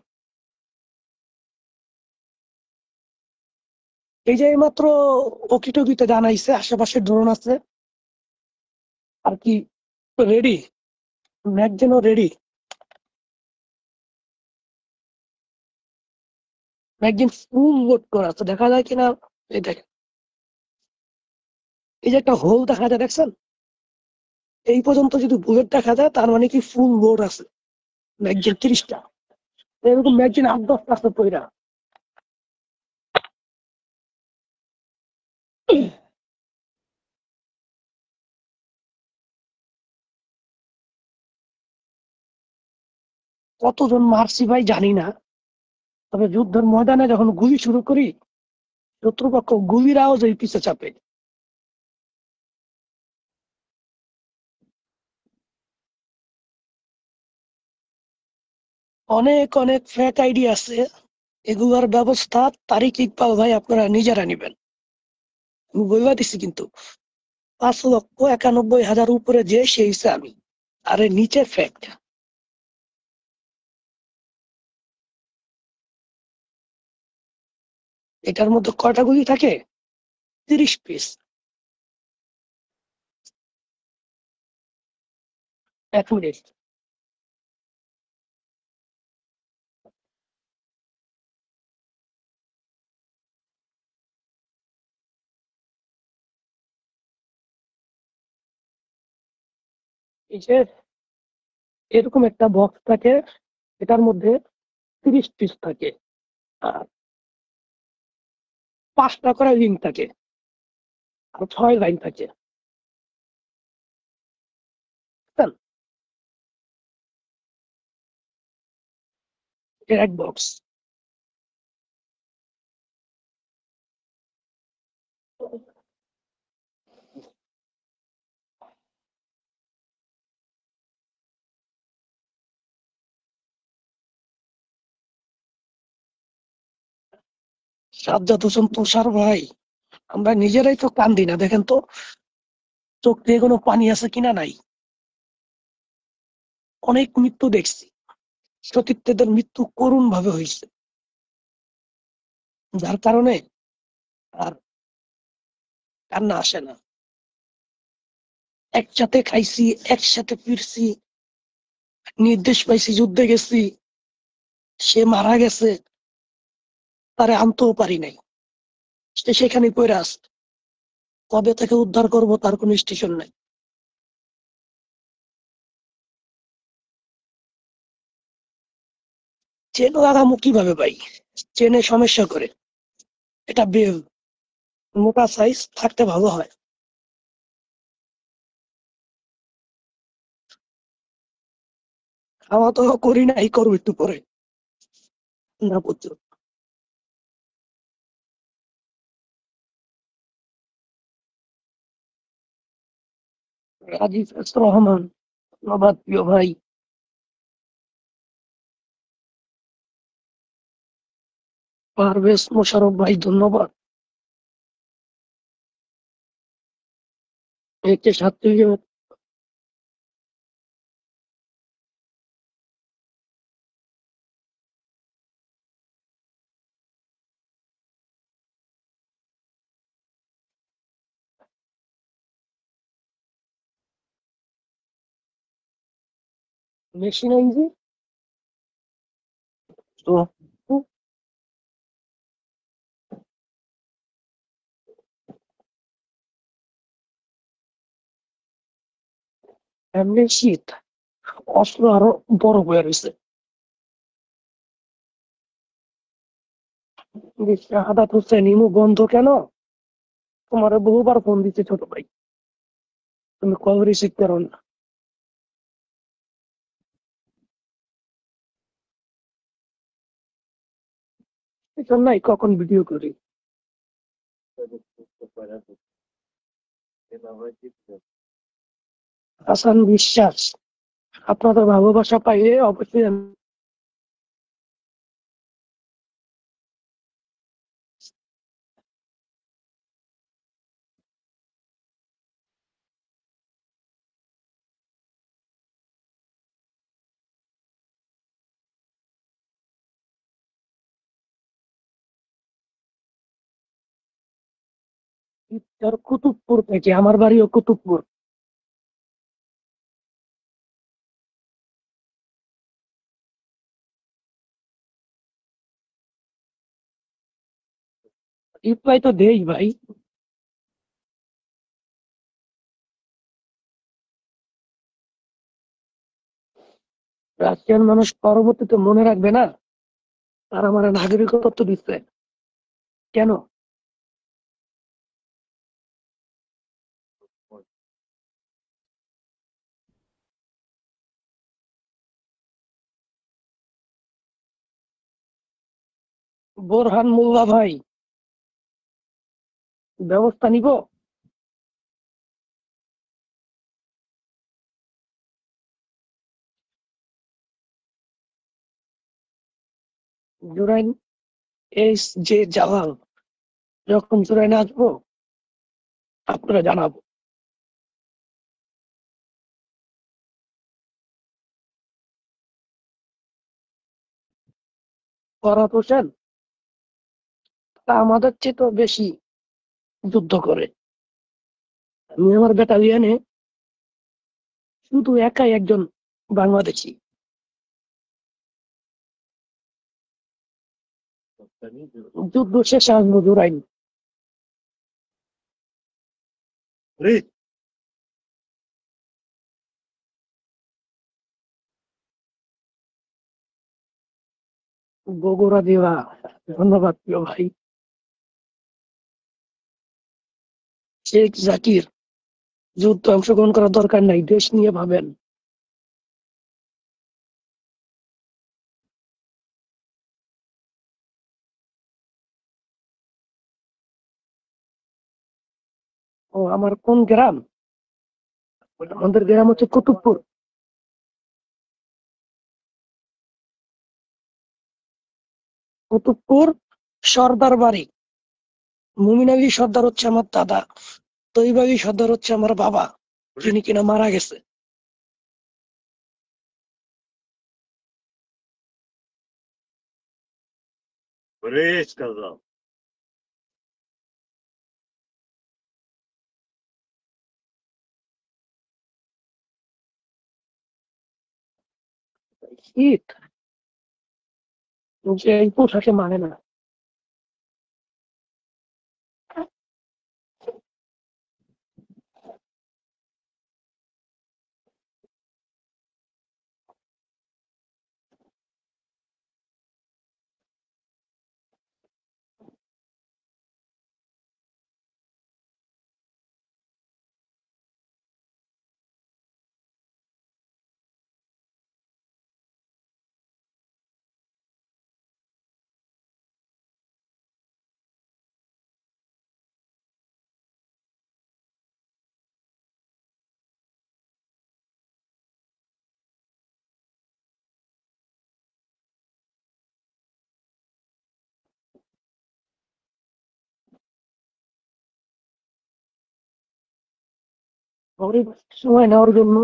এই যে মাত্র ওকিটকিতে জানাইছে আশেপাশে ড্রোন আছে আর কি, রেডি, ম্যাগজিনও রেডি। ম্যাগজিন ফুল লোড করা আছে, দেখা যায় কিনা। এই দেখেন, এই যে একটা হোল দেখা যায়, দেখছেন? এই পর্যন্ত যদি বুলেট দেখা যায় তার মানে কি ফুল লোড আছে। ম্যাগজিন 30টা, এরকম ম্যাগজিন 8-10টা আছে পইরা। কতজন মারছি ভাই জানি না, তবে যুদ্ধের ময়দানে যখন গুলি শুরু করি, শত্রুপক্ষ গুলির আওয়াজ এই পিছে চাপে। অনেক অনেক ফেক আইডি আছে, এগুলোর ব্যবস্থা তারিক ইকবাল ভাই আপনারা নিজেরা নিবেন। আমি বইবা দিছি কিন্তু, 5,91,000 উপরে যে সেই আমি, আরে নিচে ফ্যাক্ট। এটার মধ্যে কয়টা গুলি থাকে? 30 পিস। 1 মিনিট। এই যে এরকম একটা বক্স থাকে, এটার মধ্যে 30 পিস থাকে, আর 5টা করে লিঙ্ক থাকে, আর 6 লাইন থাকে, বুঝছেন? এর এক বক্স। সাজ্জাদ হোসেন তুষার ভাই, আমরা নিজেরাই তো কান্দি না, দেখেন তো চোখ দিয়ে কোনো পানি আছে কিনা নাই। অনেক মৃত্যু দেখছি, সতীর্থদের মৃত্যু করুণ ভাবে হয়েছে, যার কারণে আর কান্না আসে না। একসাথে খাইছি, একসাথে ফিরছি, নির্দেশ পাইছি, যুদ্ধে গেছি, সে মারা গেছে, তারে আনতেও পারি নাই, সে সেখানে পড়ে আছে। কবে তাকে উদ্ধার করব তার কোনো স্টেশন নাই। চেন লাগামো কিভাবে ভাই? চেনে সমস্যা করে, এটা বেল, মোটা সাইজ থাকতে ভালো হয়। খাওয়া তো করি না, এই করবো একটু পরে, না পুত্র। রাজীব এস রহমান, ধন্যবাদ প্রিয় ভাই। পারভেজ মোশারফ ভাই, ধন্যবাদ। AK-47, মেশিন আইজি তো, এমনি শীত, অস্ত্র আরো বড় হয়ে রয়েছে। শাহাদাত হোসেন, ইমু বন্ধ কেন? তোমার বহুবার ফোন দিচ্ছে ছোট ভাই, তুমি কল রিসিভ করো না। নাই কখন ভিডিও করি। হাসান বিশ্বাস, আপনাদের ভালোবাসা পাইলে অবশ্যই কুতুবপুর থেকে, আমার বাড়িও কুতুবপুর। রিপ্লাই তো দেই ভাই। রাশিয়ান মানুষ পরবর্তীতে মনে রাখবে না আর আমার নাগরিকত্ব দিচ্ছে কেন? বোরহান মোল্লা ভাই, ব্যবস্থা নিব। জুরাইন এস জে জালাল, যখন জুরাইনে আসবো আপনারা জানাবো। ফরহাদ হোসেন তা আমাদের চেয়ে তো বেশি যুদ্ধ করে। আমি আমার ব্যাটালিয়নে শুধু একাই একজন বাংলাদেশি। যুদ্ধ শেষে আসবো জুরাইন। বগুড়া জেলা, ধন্যবাদ প্রিয় ভাই। শেখ জাকির, যুদ্ধ অংশগ্রহণ করার দরকার নাই, দেশ নিয়ে ভাবেন। ও আমার কোন গ্রাম? আমাদের গ্রাম হচ্ছে কুতুবপুর। কুতুবপুর সর্দার বাড়ি। মুমিন আলী সর্দার হচ্ছে আমার দাদা, তৈব আলী সর্দার হচ্ছে আমার বাবা, যিনি কিনা মারা গেছে। сказал. শীত যে এই পোশাকে মানে না। সময় নেওয়ার জন্য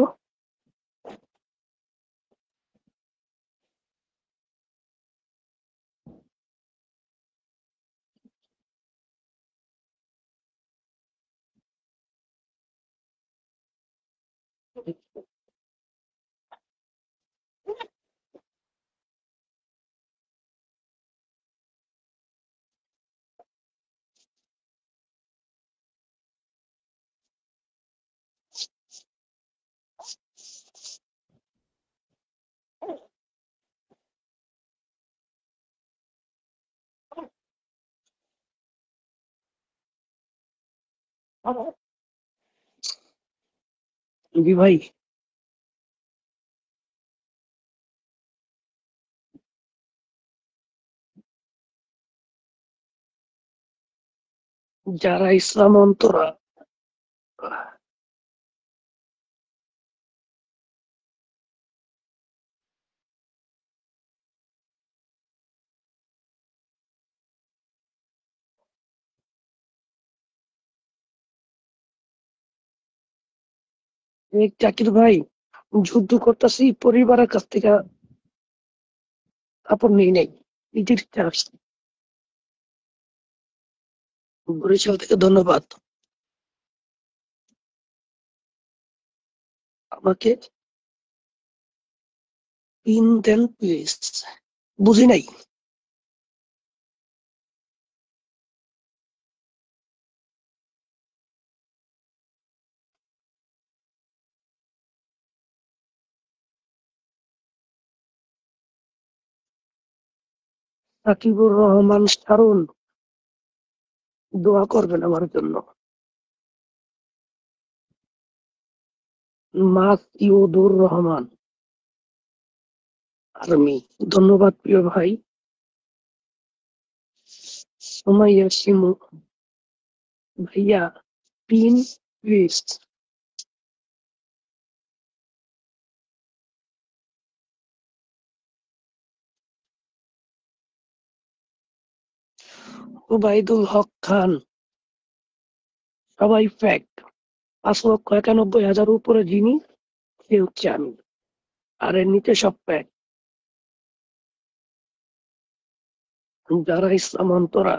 জি ভাই। যারা ইসলাম অন্তরা এই জাকির ভাই, যুদ্ধ করতেছি, পরিবারের কাছ থেকে কাপড় নেই নাই, নিজের ইচ্ছা আসছে। বরিশাল থেকে ধন্যবাদ। আমাকে পিন দেন প্লিজ। বুঝি নাই। সাকিবুর রহমান শারুন, দোয়া করবেন আমার জন্য। মাসইউদুর রহমান আর্মি, ধন্যবাদ প্রিয় ভাই। সুমাইয়া শিমু, ভাইয়া পিন প্লিজ। ওবায়দুল হক খান, সবাই ফ্যাক্ট। 5,91,000 উপরে যিনি, সে হচ্ছে আমি, আর এর নিচে সব ফ্যাক্ট। যারা ইসলাম অন্তরা,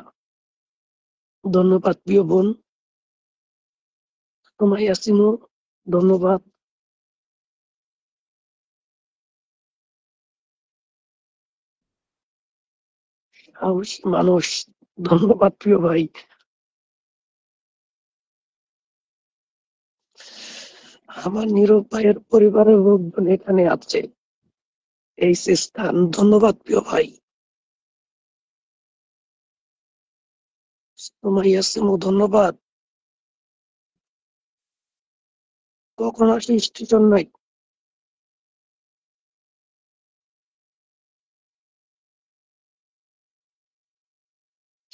ধন্যবাদ প্রিয় বোন। সুমাইয়া শিমু, ধন্যবাদ। সাহসী মানুষ, ধন্যবাদ প্রিয় ভাই। আমার নীরব ভাইয়ের পরিবারের লোকজন এখানে আছে। এই স্থান, ধন্যবাদ প্রিয় ভাই। সুমাইয়া শিমু, ধন্যবাদ। কখন আসি স্টেশন নাই?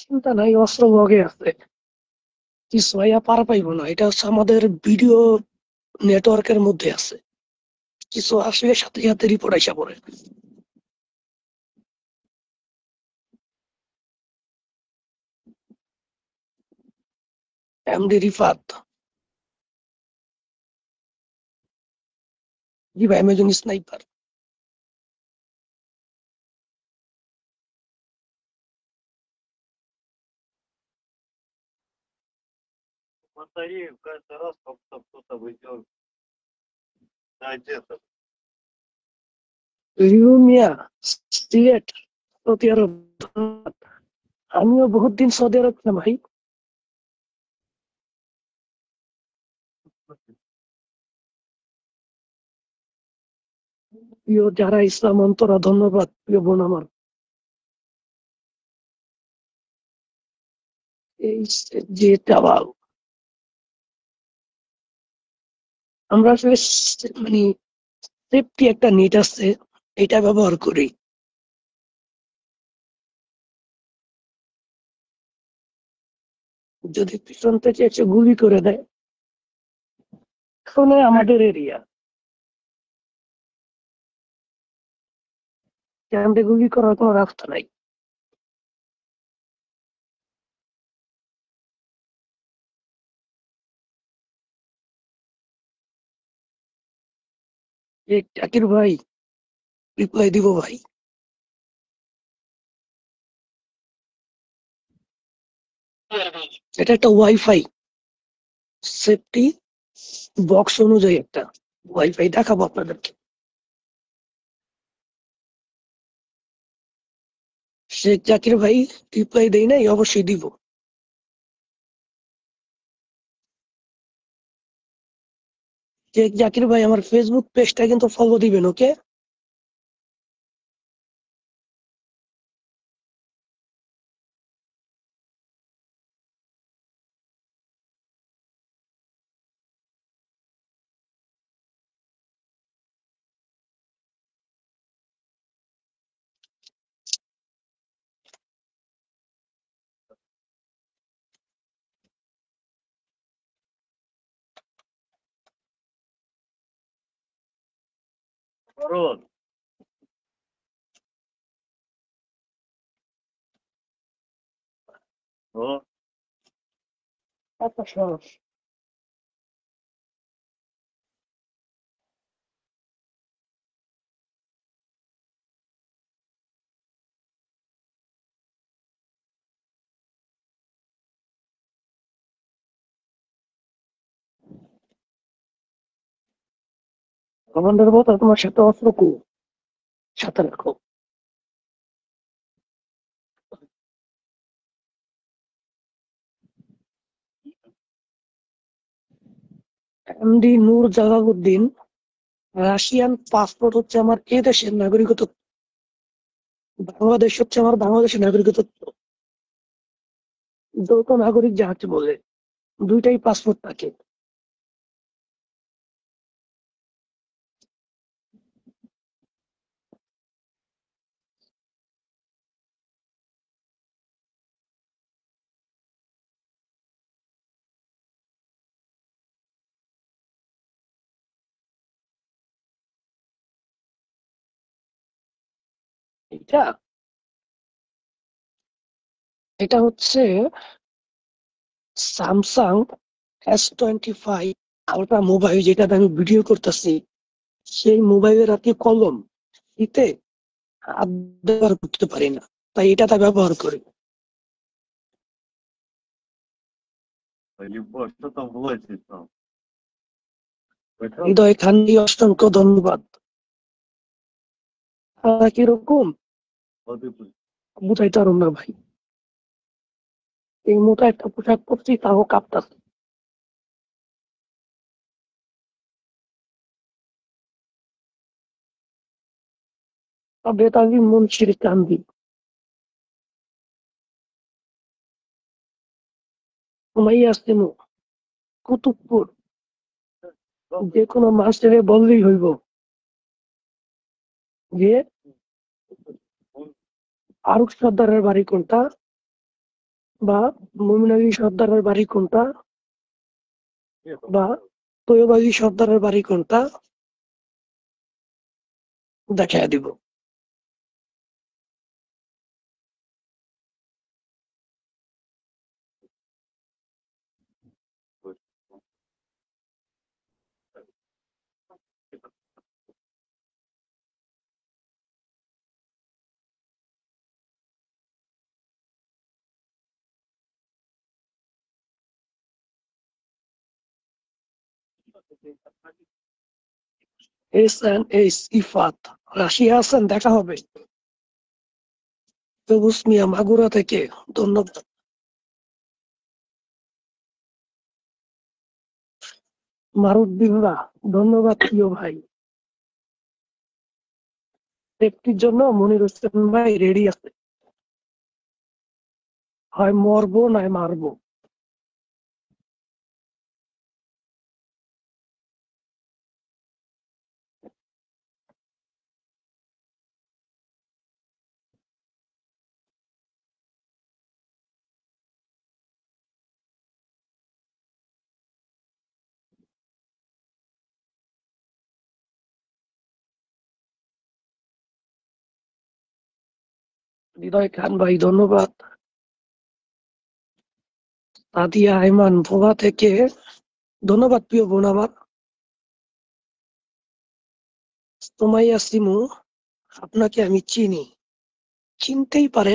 চিন্তা নাই, অস্ত্র বগে আছে, কিছু ভাইয়া পার পাইব না। এটা হচ্ছে আমাদের ভিডিও নেটওয়ার্কের মধ্যে আছে, কিছু আসলে সাথে সাথে রিপোর্ট আইসা পড়ে। এমডি রিফাত, জি ভাই, আমি একজন স্নাইপার। Батарею каждый раз, как кто-то выдергивает. Да, где-то. রিউ মিয়া, সিলেট, সৌদি আরব, ধন্যবাদ। আমিও বহুত দিন সৌদি আরব ছিলাম ভাই। প্রিয় যারা ইসলাম অন্তরা, ধন্যবাদ প্রিয় বোন আমার। এই যে টাওয়াল, আমরা আসলে মানে সেফটি একটা নেট আছে, এটা ব্যবহার করি। যদি পিছন থেকে এসে গুলি করে দেয়, শুনে আমাদের এরিয়া ক্যাম্পে গুলি করার কোনো রাস্তা নাই। জাকির ভাই, রিপ্লাই দিব ভাই। এটা একটা ওয়াইফাই সেফটি বক্স অনুযায়ী একটা ওয়াইফাই দেখাবো আপনাদেরকে। শেখ জাকির ভাই, রিপ্লাই দেই নাই, অবশ্যই দিব। শেখ জাকির ভাই, আমার ফেসবুক পেজটা কিন্তু ফলো দিবেন, ওকে? Народ, о, একটা সাহস। কমান্ডার বলতো তোমার সাথে অস্ত্র কো সাথে রাখো। এমডি নূর জালালউদ্দিন, রাশিয়ান পাসপোর্ট হচ্ছে আমার এ দেশের নাগরিকত্ব, বাংলাদেশ হচ্ছে আমার বাংলাদেশের নাগরিকত্ব। যৌথ নাগরিক যাকে বলে, দুইটাই পাসপোর্ট থাকে। এটা এটা হচ্ছে স্যামসাং S25 আলট্রা মোবাইল, যেটাতে আমি ভিডিও করতেছি। সেই মোবাইলের আর কি কলম শীতে হাত ব্যবহার করতে পারি না, তাই এটা ব্যবহার করি। ебать, что там влазит там? Пойдём, হৃদয় খান্ডি, অসংখ্য ধন্যবাদ। কিরকম воды пусть. বুঝাইতে পারুম না ভাই, এই মোটা একটা পোশাক পরছি তাও কাঁপতাছে। বেতাগি মুন্সির কান্দি, ঘুমাইয়া আসতেমু কুতুবপুর, যে কোনো মাস্টারে বললেই হইব যে ফারুক সর্দারের বাড়ি কোনটা বা মুমিন আলী সর্দারের বাড়ি কোনটা বা তৈয়ব আলী সর্দারের বাড়ি কোনটা দেখাইয়া দিব। এস ইফাত, রাশিয়া আছেন, দেখা হবে। সবুজ মিয়া মাগুরা থেকে, ধন্যবাদ। মারুফ বিল্লাহ, ধন্যবাদ প্রিয় ভাই। সেফটির জন্য মনির হোসেন ভাই রেডি আছে, হয় মরবো নয় মারবো। হৃদয় খান ভাই ধন্যবাদ। সাদিয়া আইমান ভোলা থেকে, ধন্যবাদ প্রিয় বোন আমার। সোমাইয়া সিমু, আপনাকে আমি চিনি, চিনতেই পারে।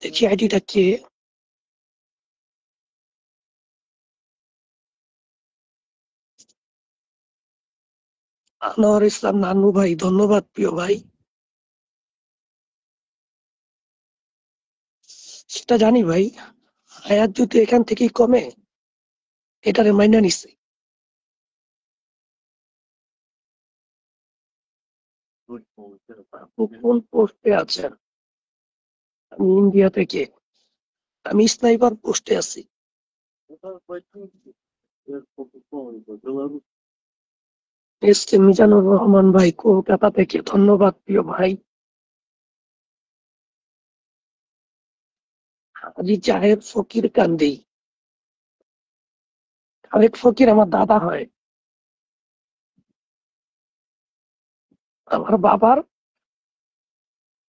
দেখি আইডিটা কে। আনোয়ার ইসলাম নানু ভাই, ধন্যবাদ প্রিয় ভাই। সেটা জানি ভাই, আয়াত যদি এখান থেকেই কমে, এটারে মাইনা নিছে। Пусть получается. আপনি কোন পোস্টে আছেন? আমি ইন্ডিয়া থেকে, আমি স্নাইপার পোস্টে আছি। Ну, там почувствуй. Я покупал его, Беларусь. এস কে মিজানুর রহমান ভাই কলকাতা থেকে, ধন্যবাদ প্রিয় ভাই। হাজি জাহেদ ফকির কান্দি, আরেক ফকির আমার দাদা হয়। আমার বাবার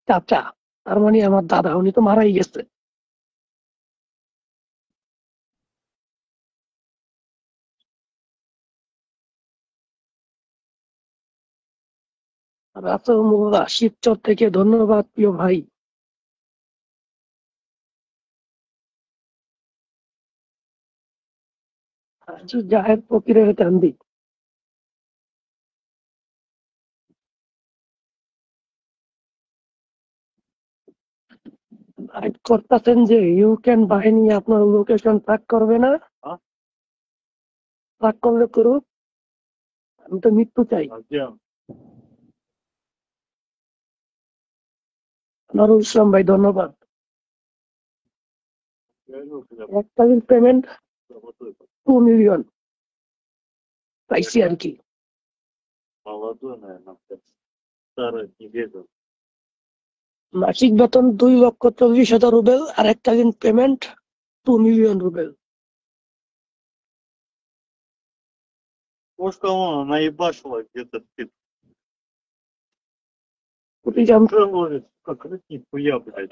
চাচা, তার মানে আমার দাদা, উনি তো মারাই গেছে। রাসুলুল্লাহ শিবচর থেকে ধন্যবাদ প্রিয় ভাই। আজি জাহের ফকিরের কান্দি। লাইক করতেছেন যে ইউক্রেন বাহিনী আপনার লোকেশন ট্র্যাক করবে না, হ্যাঁ? ট্র্যাক করলে করুক, আমি তো মৃত্যু চাই। Зачем? নুরুল ইসলাম ভাই ধন্যবাদ। Я говорю, бля, একটা দিন পেমেন্ট молодой, 2 মিলিয়ন পাইছি আর কি। молодой, наверное, блядь. Старый не бегал. মাসিক বেতন 2,40,000 রুবেল আর একটা দিন পেমেন্ট 2 মিলিয়ন রুবেল। Может, кого наебашила где-то ты. কোটি জাম। Жалуешь, как раз нихуя, блядь.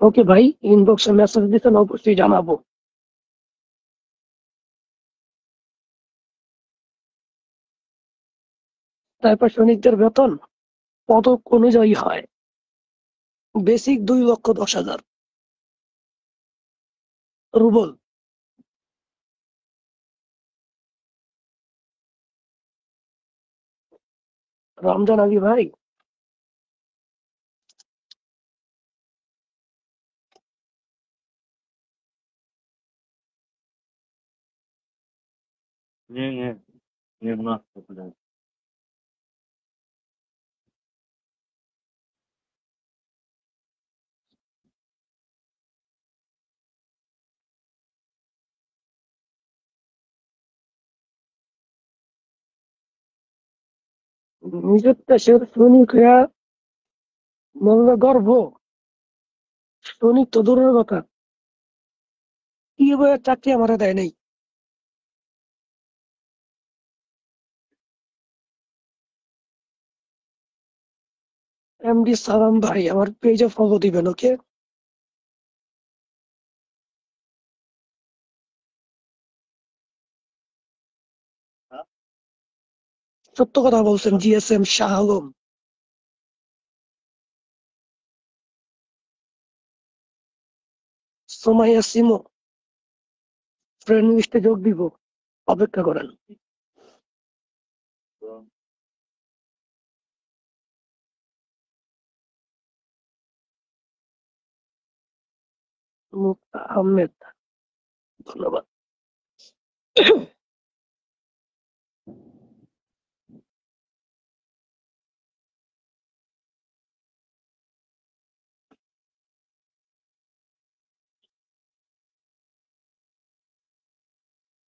ওকে ভাই, ইনবক্সে মেসেজ দিতেন, অবশ্যই জানাবো। তারপর সৈনিকদের বেতন পদক অনুযায়ী হয়। বেসিক 2,10,000 রুবেল। রমজান আলী ভাই, Не-не, не надо, блядь. নিজের দেশের সৈনিকরা মরলে গর্ব, সৈনিক তো দূরের কথা, কি বইয়ের চাকরি আমারে দেয় নাই। এমডি সালাম ভাই, আমার পেজে ফলো দিবেন, ওকে? হ্যাঁ? সত্য কথা বলছেন জিএসএম শাহ আলম। সোমাইয়া সিমো ফ্রেন্ড লিস্টে যোগ দিব, অপেক্ষা করেন। Да. মুক্তা আহমেদ ধন্যবাদ।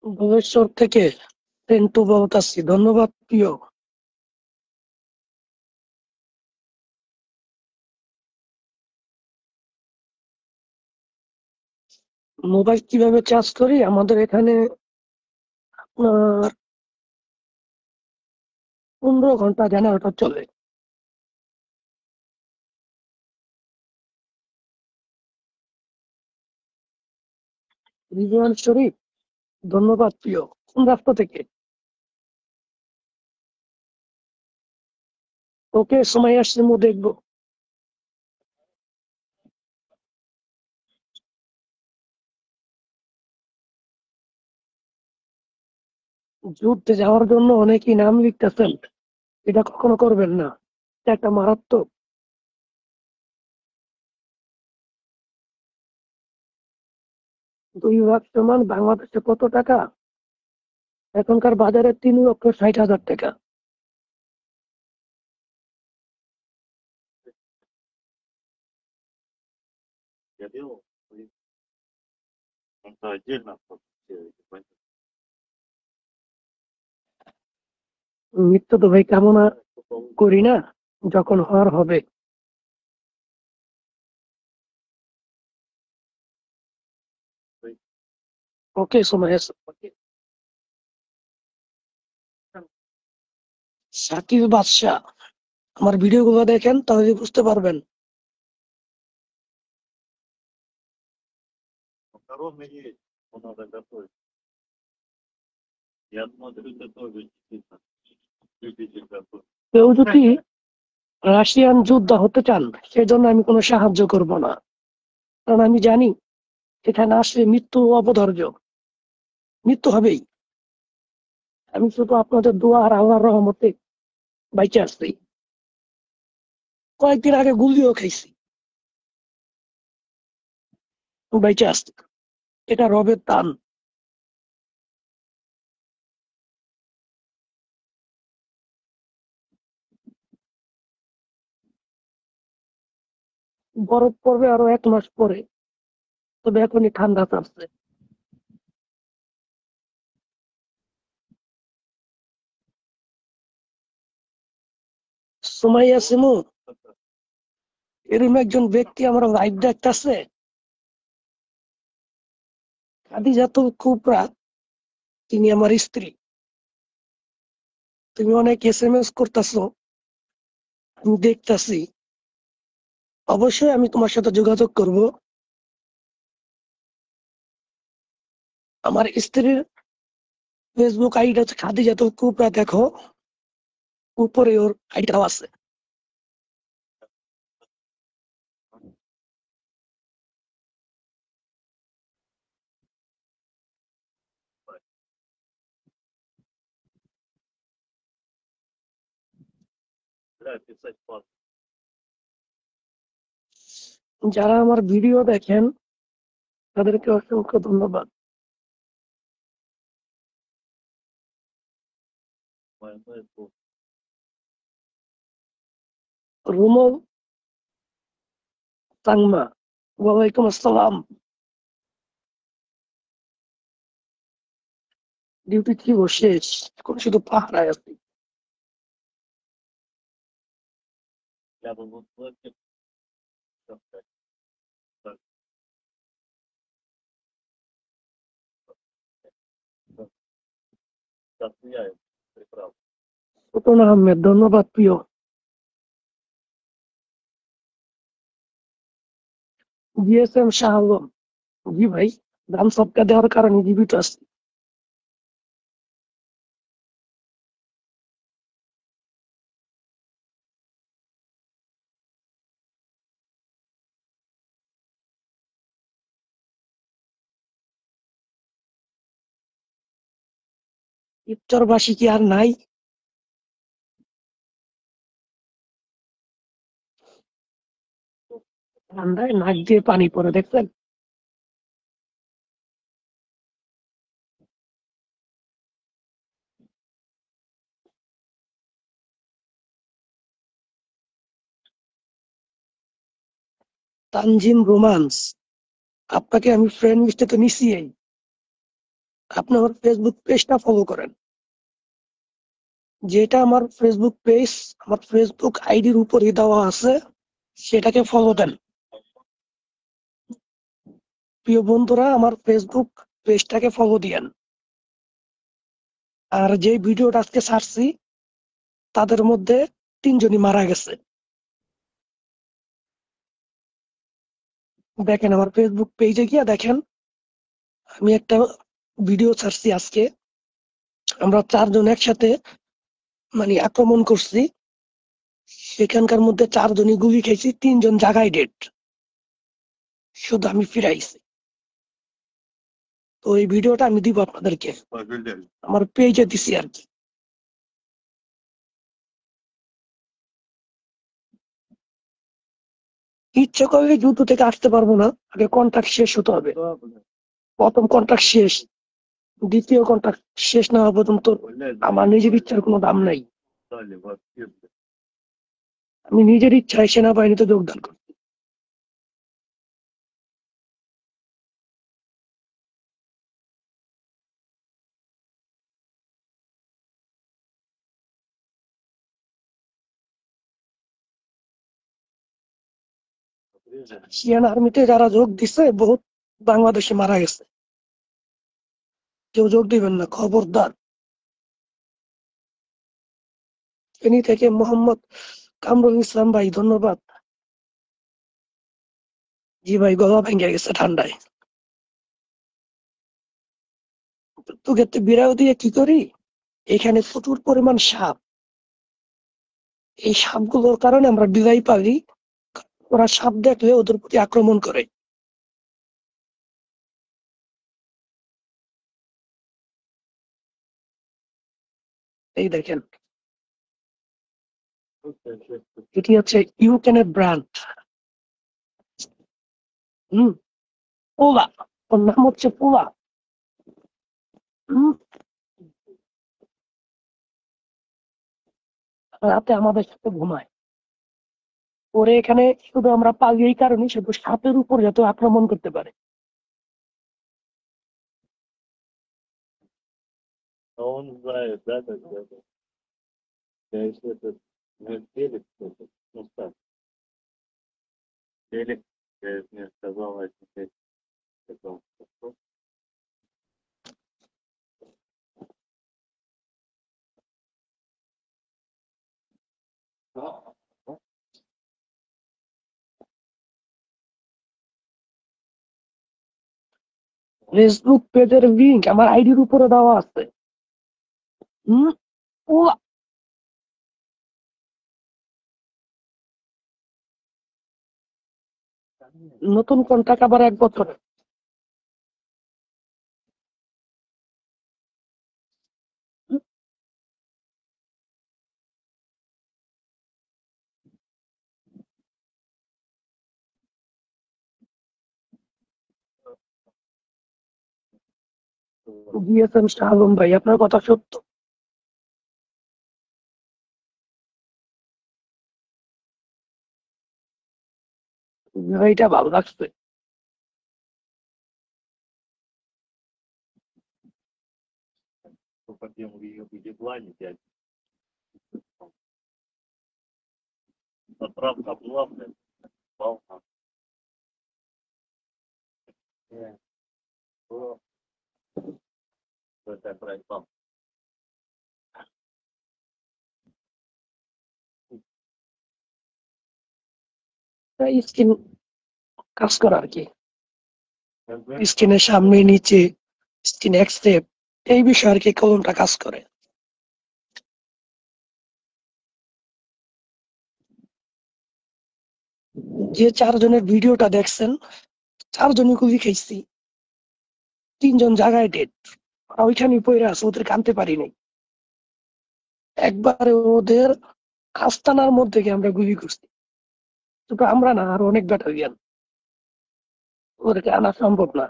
ভুবনেশ্বর থেকে সেন্টু বলতাছি, ধন্যবাদ প্রিয়। মোবাইল কিভাবে চার্জ করি? আমাদের এখানে আপনার 15 ঘন্টা জেনারেটর চলে। রিজওয়ান শরীফ ধন্যবাদ প্রিয়। কোন রাস্তা থেকে? ওকে, সময় আসছে মো দেখবো। যুদ্ধে যাওয়ার জন্য অনেকেই নাম লিখতেছেন, এটা কখনো করবেন না, এটা একটা মারাত্মক। 2 লাখ সমান বাংলাদেশে কত টাকা? এখনকার বাজারে 3,60,000 টাকা। Я делал. И это отдельно. মৃত্যু তো ভাই কামনা করি না, যখন হওয়ার হবে। ওকে সময় আছে। সাকিব বাদশা, আমার ভিডিওগুলো দেখেন তাহলে বুঝতে পারবেন। Макароны есть, но надо готовить. Я смотрю, ты тоже действительно любитель готовить. কেউ যদি রাশিয়ান যোদ্ধা হতে চান সেজন্য আমি কোনো সাহায্য করব না, কারণ আমি জানি এখানে আসলে মৃত্যু অপরিহার্য, মৃত্যু হবেই। আমি শুধু আপনাদের দোয়া আর আল্লাহর রহমতে বাইচে আসছি। কয়েকদিন আগে গুলিও খাইছি, বাইচে আসছি, এটা রবের দান। বরফ পড়বে আরো 1 মাস পরে, তবে এখনই ঠান্ডা পড়ছে। সুমাইয়া সিমু, এরকম একজন ব্যক্তি আমার লাইভ দেখতেছে, খাদিজাতুল কুবরা, তিনি আমার স্ত্রী। তুমি অনেক SMS করতেছো, আমি দেখতাছি। অবশ্যই আমি তোমার সাথে যোগাযোগ করব। আমার স্ত্রীর ফেসবুক আইডি হচ্ছে খাদিজাতুল কুবরা, দেখো উপরে ওর আইডিটাও আছে। Да, писать план. যারা আমার ভিডিও দেখেন তাদেরকে অসংখ্য ধন্যবাদ। Майонез был. রুমল তাংমা, ওয়ালাইকুম আসসালাম। ডিউটি কি শেষ, এখন শুধু পাহারায় আছি। Я бы вот в этих, так сказать, так, так, так, я им приправ. সুতন আহমেদ, ধন্যবাদ প্রিয়। GSM শাহ আলম, জি ভাই, দাম সবকা দেওয়ার কারণে জীবিত আছি। ইফতারবাসী কি আর নাই? ঠান্ডায় নাক দিয়ে পানি পড়ে, দেখছেন? তানজিম রোমান্স, আপনাকে আমি ফ্রেন্ড লিস্টে তো নিছি। আপনি আমার ফেসবুক পেজটা ফলো করেন। যেটা আমার ফেসবুক পেজ, আমার ফেসবুক আইডির উপরে দেওয়া আছে, সেটাকে ফলো দেন। প্রিয় বন্ধুরা, আমার ফেসবুক পেজটাকে ফলো দিয়েন। আর যে ভিডিওটা আজকে ছাড়ছি তাদের মধ্যে 3জনই মারা গেছে। দেখেন আমার ফেসবুক পেজে গিয়ে দেখেন, আমি একটা ভিডিও ছাড়ছি আজকে। আমরা 4জন একসাথে মানে আক্রমণ করছি, সেখানকার মধ্যে 4জনই গুলি খেয়েছি, 3জন জায়গায় ডেড, শুধু আমি ফিরাইছি। তো এই ভিডিওটা আমি দিব আপনাদেরকে, Погуляли. আমার পেজে দিছি আর কি। ইচ্ছে করলে যুদ্ধ থেকে আসতে পারবো না, আগে কন্ট্রাক্ট শেষ হতে হবে। Да, блядь. প্রথম কন্ট্রাক্ট শেষ, দ্বিতীয় কন্ট্রাক্ট শেষ না হওয়া পর্যন্ত Блядь, আমার নিজের ইচ্ছার কোনো দাম নাই। дали вообще, блядь. আমি নিজের ইচ্ছায় সেনাবাহিনীতে যোগদান করি। Отрезали. রাশিয়ান আর্মিতে যারা যোগ দিছে বহুত বাংলাদেশে মারা গেছে, কেউ যোগ দিবেন না, খবরদার। ফেনী থেকে মোহাম্মদ কামরুল ইসলাম ভাই, ধন্যবাদ। জি ভাই, গলা ভেঙে গেছে ঠান্ডায়। তোকে তো বিড়াল দিয়ে কি করি, এখানে প্রচুর পরিমাণ সাপ। এই সাপগুলোর কারণে আমরা বিলাই পালি। ওরা সাপ দেখলে ওদের প্রতি আক্রমণ করে। এই দেখেন, এটি হচ্ছে ইউক্রেনের ব্র্যান্ড। পোলা, ওর নাম হচ্ছে পোলা। রাতে আমাদের সাথে ঘুমায়। ওরে এখানে শুধু আমরা পালি এই কারণে, শুধু সাপের উপর যাতে আক্রমণ করতে পারে। Он знает, да, когда-то. Конечно, это телек, что-то. Ну, так, телек, я мне сказал, а теперь сказал, что ফেসবুক পেজের লিংক আমার আইডির উপরে দেওয়া আছে। পোলা, নতুন কন্ট্রাক্ট আবার 1 বছরের। দিয়েছেন শাহ আলম ভাই, আপনার কথা সত্য। এইটা ভালো লাগছে। по тему ее будет плане, дядь. Отправка была, блядь, волна. Это проектом. স্ক্রিন কাজ করা আর কি, স্ক্রিনের সামনে নিচে, স্ক্রিন অ্যাকসেপ্ট, এই বিষয়ে আর কি কলমটা কাজ করে। যে 4 জনের ভিডিওটা দেখছেন, 4 জনই গুলি খাইছি। 3 জন জায়গায় ডেড, ওইখানে পড়ে আছে, ওদের আনতে পারি নাই। একবারে ওদের আস্তানার মধ্যে গিয়ে আমরা গুলি করছি। কিন্তু আমরা না, আর অনেক ব্যাটালিয়ান, ওদেরকে আনা সম্ভব না।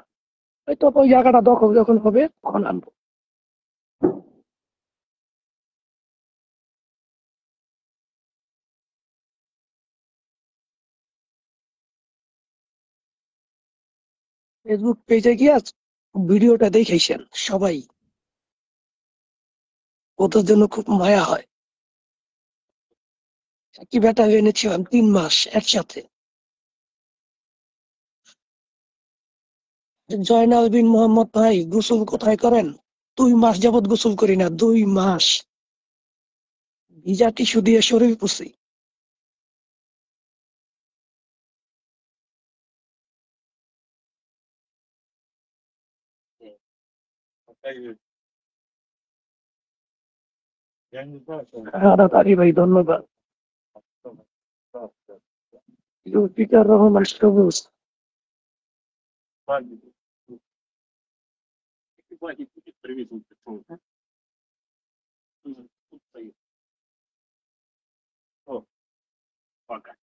হয়তো ওই জায়গাটা দখল যখন হবে তখন আনবো। ফেসবুক পেজে গিয়ে ভিডিওটা দেখাইছেন সবাই, ওদের জন্য খুব মায়া হয়। একই ব্যাটালিয়নে ছিলাম 3 মাস একসাথে। জয়নাল বিন মোহাম্মদ ভাই, গোসল কোথায় করেন? 2 মাস যাবত গোসল করি না, 2 মাস ভিজা টিস্যু দিয়ে শরীর পুষি। Я не знаю, что আরি ভাই, ধন্যবাদ। জুলফিকার রহমান সবুজ, Хватит будет привезут петрол. Тут стоит. О, пока.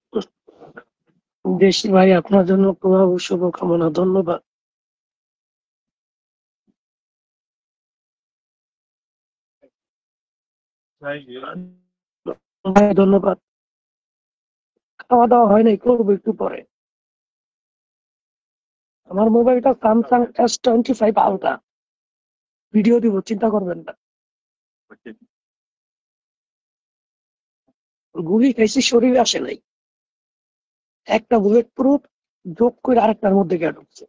দেশি ভাই, আপনার জন্য প্রভাব শুভকামনা, ধন্যবাদ ভাই, ধন্যবাদ। খাওয়া দাওয়া হয় নাই, করবো একটু পরে। আমার মোবাইলটা স্যামসাং S25 আলট্রা, ভিডিও দিব, চিন্তা করবেন না। গুলি খাইছি, শরীরে আসে নাই। একটা বুলেট প্রুফ যোগ করে আরেকটার মধ্যে গিয়ে ঢুকছে।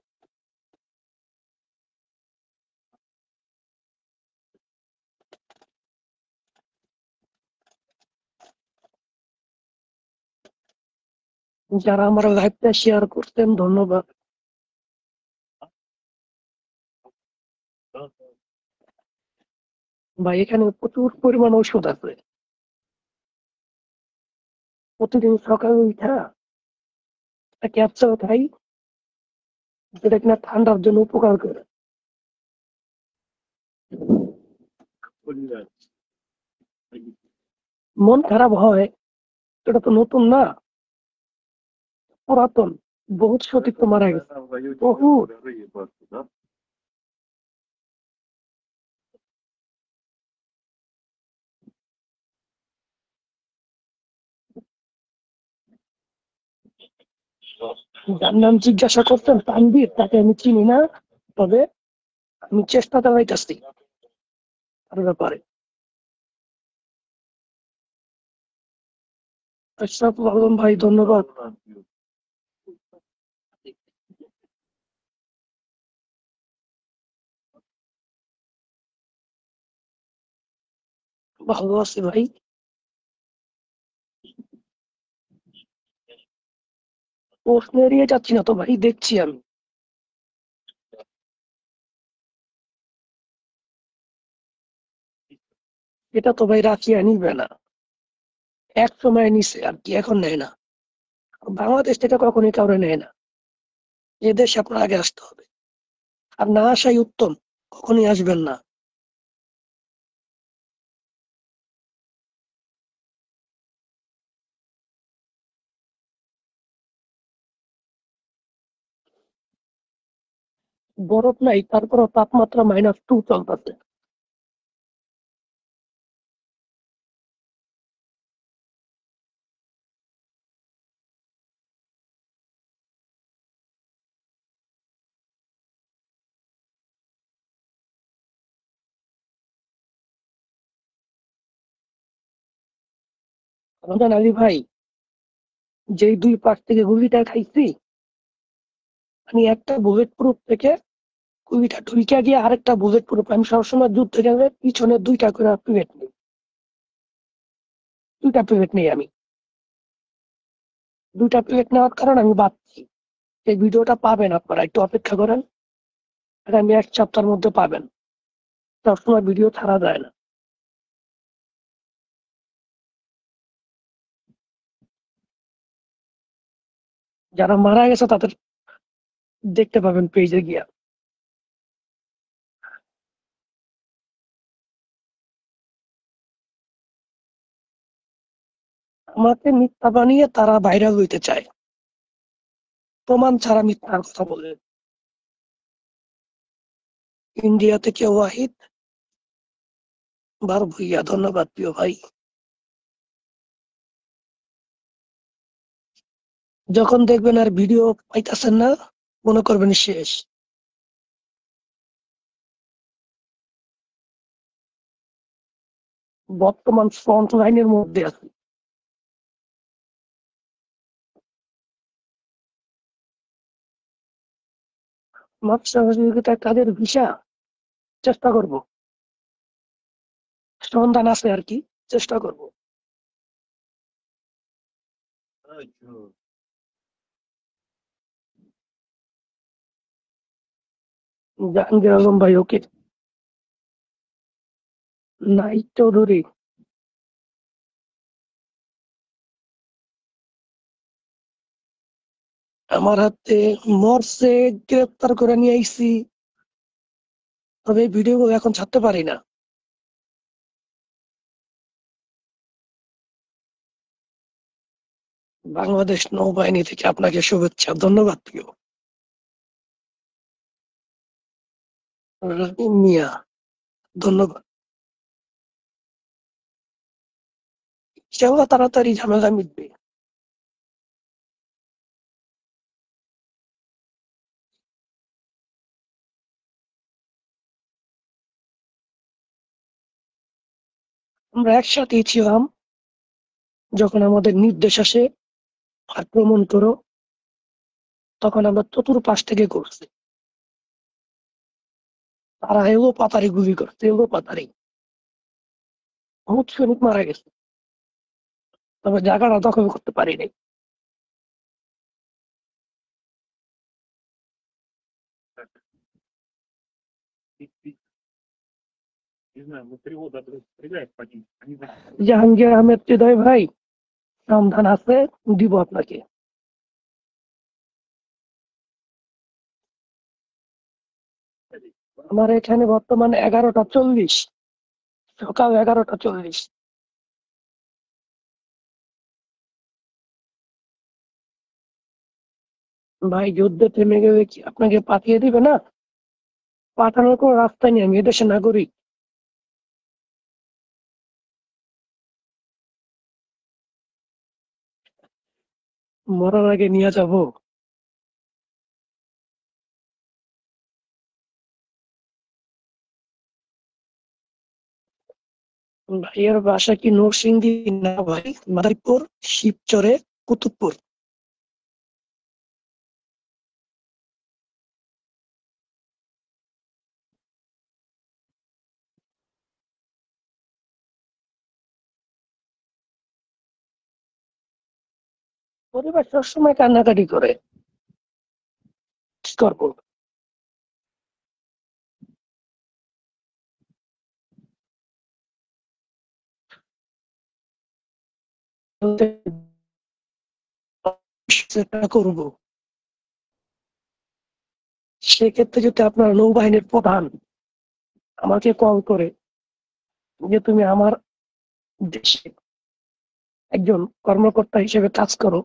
যারা আমার লাইভটা শেয়ার করতেন ধন্যবাদ। ভাই এখানে প্রচুর পরিমাণ ওষুধ আছে, প্রতিদিন সকালে উঠা একটা ক্যাপসুল খাই, যেটা কিনা ঠান্ডার জন্য উপকার করে। মন খারাপ হয়, এটা তো নতুন না, পুরাতন। বহুত সতীর্থ মারা গেছে, বহুত। যার নাম জিজ্ঞাসা করতেন তানভীর, তাকে আমি চিনি না, তবে আমি চেষ্টা চালাইতেছি তার ব্যাপারে। আশরাফ আলম ভাই ধন্যবাদ। ভালো আছি ভাই। প্রশ্ন এড়িয়ে যাচ্ছি না তো ভাই, দেখছি আমি। এটা তো ভাই রাখিয়া নিবে না, এক সময় নিছে আর কি, এখন নেয় না। বাংলাদেশ থেকে কখনোই কাউরে নেয় না, এ দেশে আপনার আগে আসতে হবে, আর না আসাই উত্তম, কখনোই আসবেন না। বরফ নাই, তারপরও তাপমাত্রা -2 চলতেছে। রমজান আলী ভাই, যেই 2 পাশ থেকে গুলিটা খাইছি, আমি একটা বুলেট প্রুফ থেকে গুলিটা ঢুইকা গিয়ে আরেকটা বুলেট প্রুফ, আমি সবসময় যুদ্ধ গেলে পিছনে 2টা করে পিভেট নিই, 2টা পিভেট নেই আমি। 2টা পিভেট নেওয়ার কারণে আমি বাঁচছি। এই ভিডিওটা পাবেন, আপনারা একটু অপেক্ষা করেন, আগামী 1 সপ্তাহের মধ্যে পাবেন। সবসময় ভিডিও ছাড়া যায় না। যারা মারা গেছে তাদের দেখতে পাবেন পেজে গিয়া। আমাকে মিথ্যা বানিয়ে তারা ভাইরাল হইতে চায়, প্রমাণ ছাড়া মিথ্যার কথা বলে। ইন্ডিয়া থেকে ওয়াহিদ বার ভুইয়া, ধন্যবাদ প্রিয় ভাই। যখন দেখবেন আর ভিডিও পাইতেছেন না, মনে করবেন শেষ। বর্তমান ফ্রন্ট লাইনের মধ্যে আছি। মাছ সহযোগিতা কাজের ভিসা চেষ্টা করব, সন্ধান আছে আর কি, চেষ্টা করব। জাহাঙ্গীর আলম ভাই, ওকে। নাইট চৌধুরী, আমার হাতে মরছে, গ্রেপ্তার করে নিয়ে আইছি, তবে এই ভিডিও এখন ছাড়তে পারি না। বাংলাদেশ নৌবাহিনী থেকে আপনাকে শুভেচ্ছা, ধন্যবাদ প্রিয়। রাহিম মিয়া, ধন্যবাদ। ইনশাআল্লাহ তাড়াতাড়ি ঝামেলা মিটবে। আমরা একসাথেই ছিলাম, যখন আমাদের নির্দেশ আসে আক্রমণ করো, তখন আমরা চতুর্পাশ থেকে করছি। তারা এলো পাতারি গুলি করছে, এলো পাতারি, বহুত সৈনিক মারা গেছে, তবে জায়গাটা দখল করতে পারি নাই। Не знаю, мы 3 года стреляют по ним. Они জাহাঙ্গীর আহমেদ হৃদয় ভাই, সন্ধান আছে, দিব আপনাকে। আমার এখানে বর্তমানে 11টা 40, সকাল 11টা 40। ভাই যুদ্ধ থেমে গেলে কি আপনাকে পাঠিয়ে দিবে না? পাঠানোর কোনো রাস্তা নেই, আমি এদেশের নাগরিক। মরার আগে নিয়ে যাব। ভাইয়ের বাসা কি নরসিংদী? না ভাই, মাদারীপুর, শিবচরে, কুতুবপুর। পরিবার সবসময় কান্নাকাটি করে, কি করবো? চেষ্টা করবো। সেক্ষেত্রে যদি আপনার নৌবাহিনীর প্রধান আমাকে কল করে যে তুমি আমার দেশে একজন কর্মকর্তা হিসেবে কাজ করো,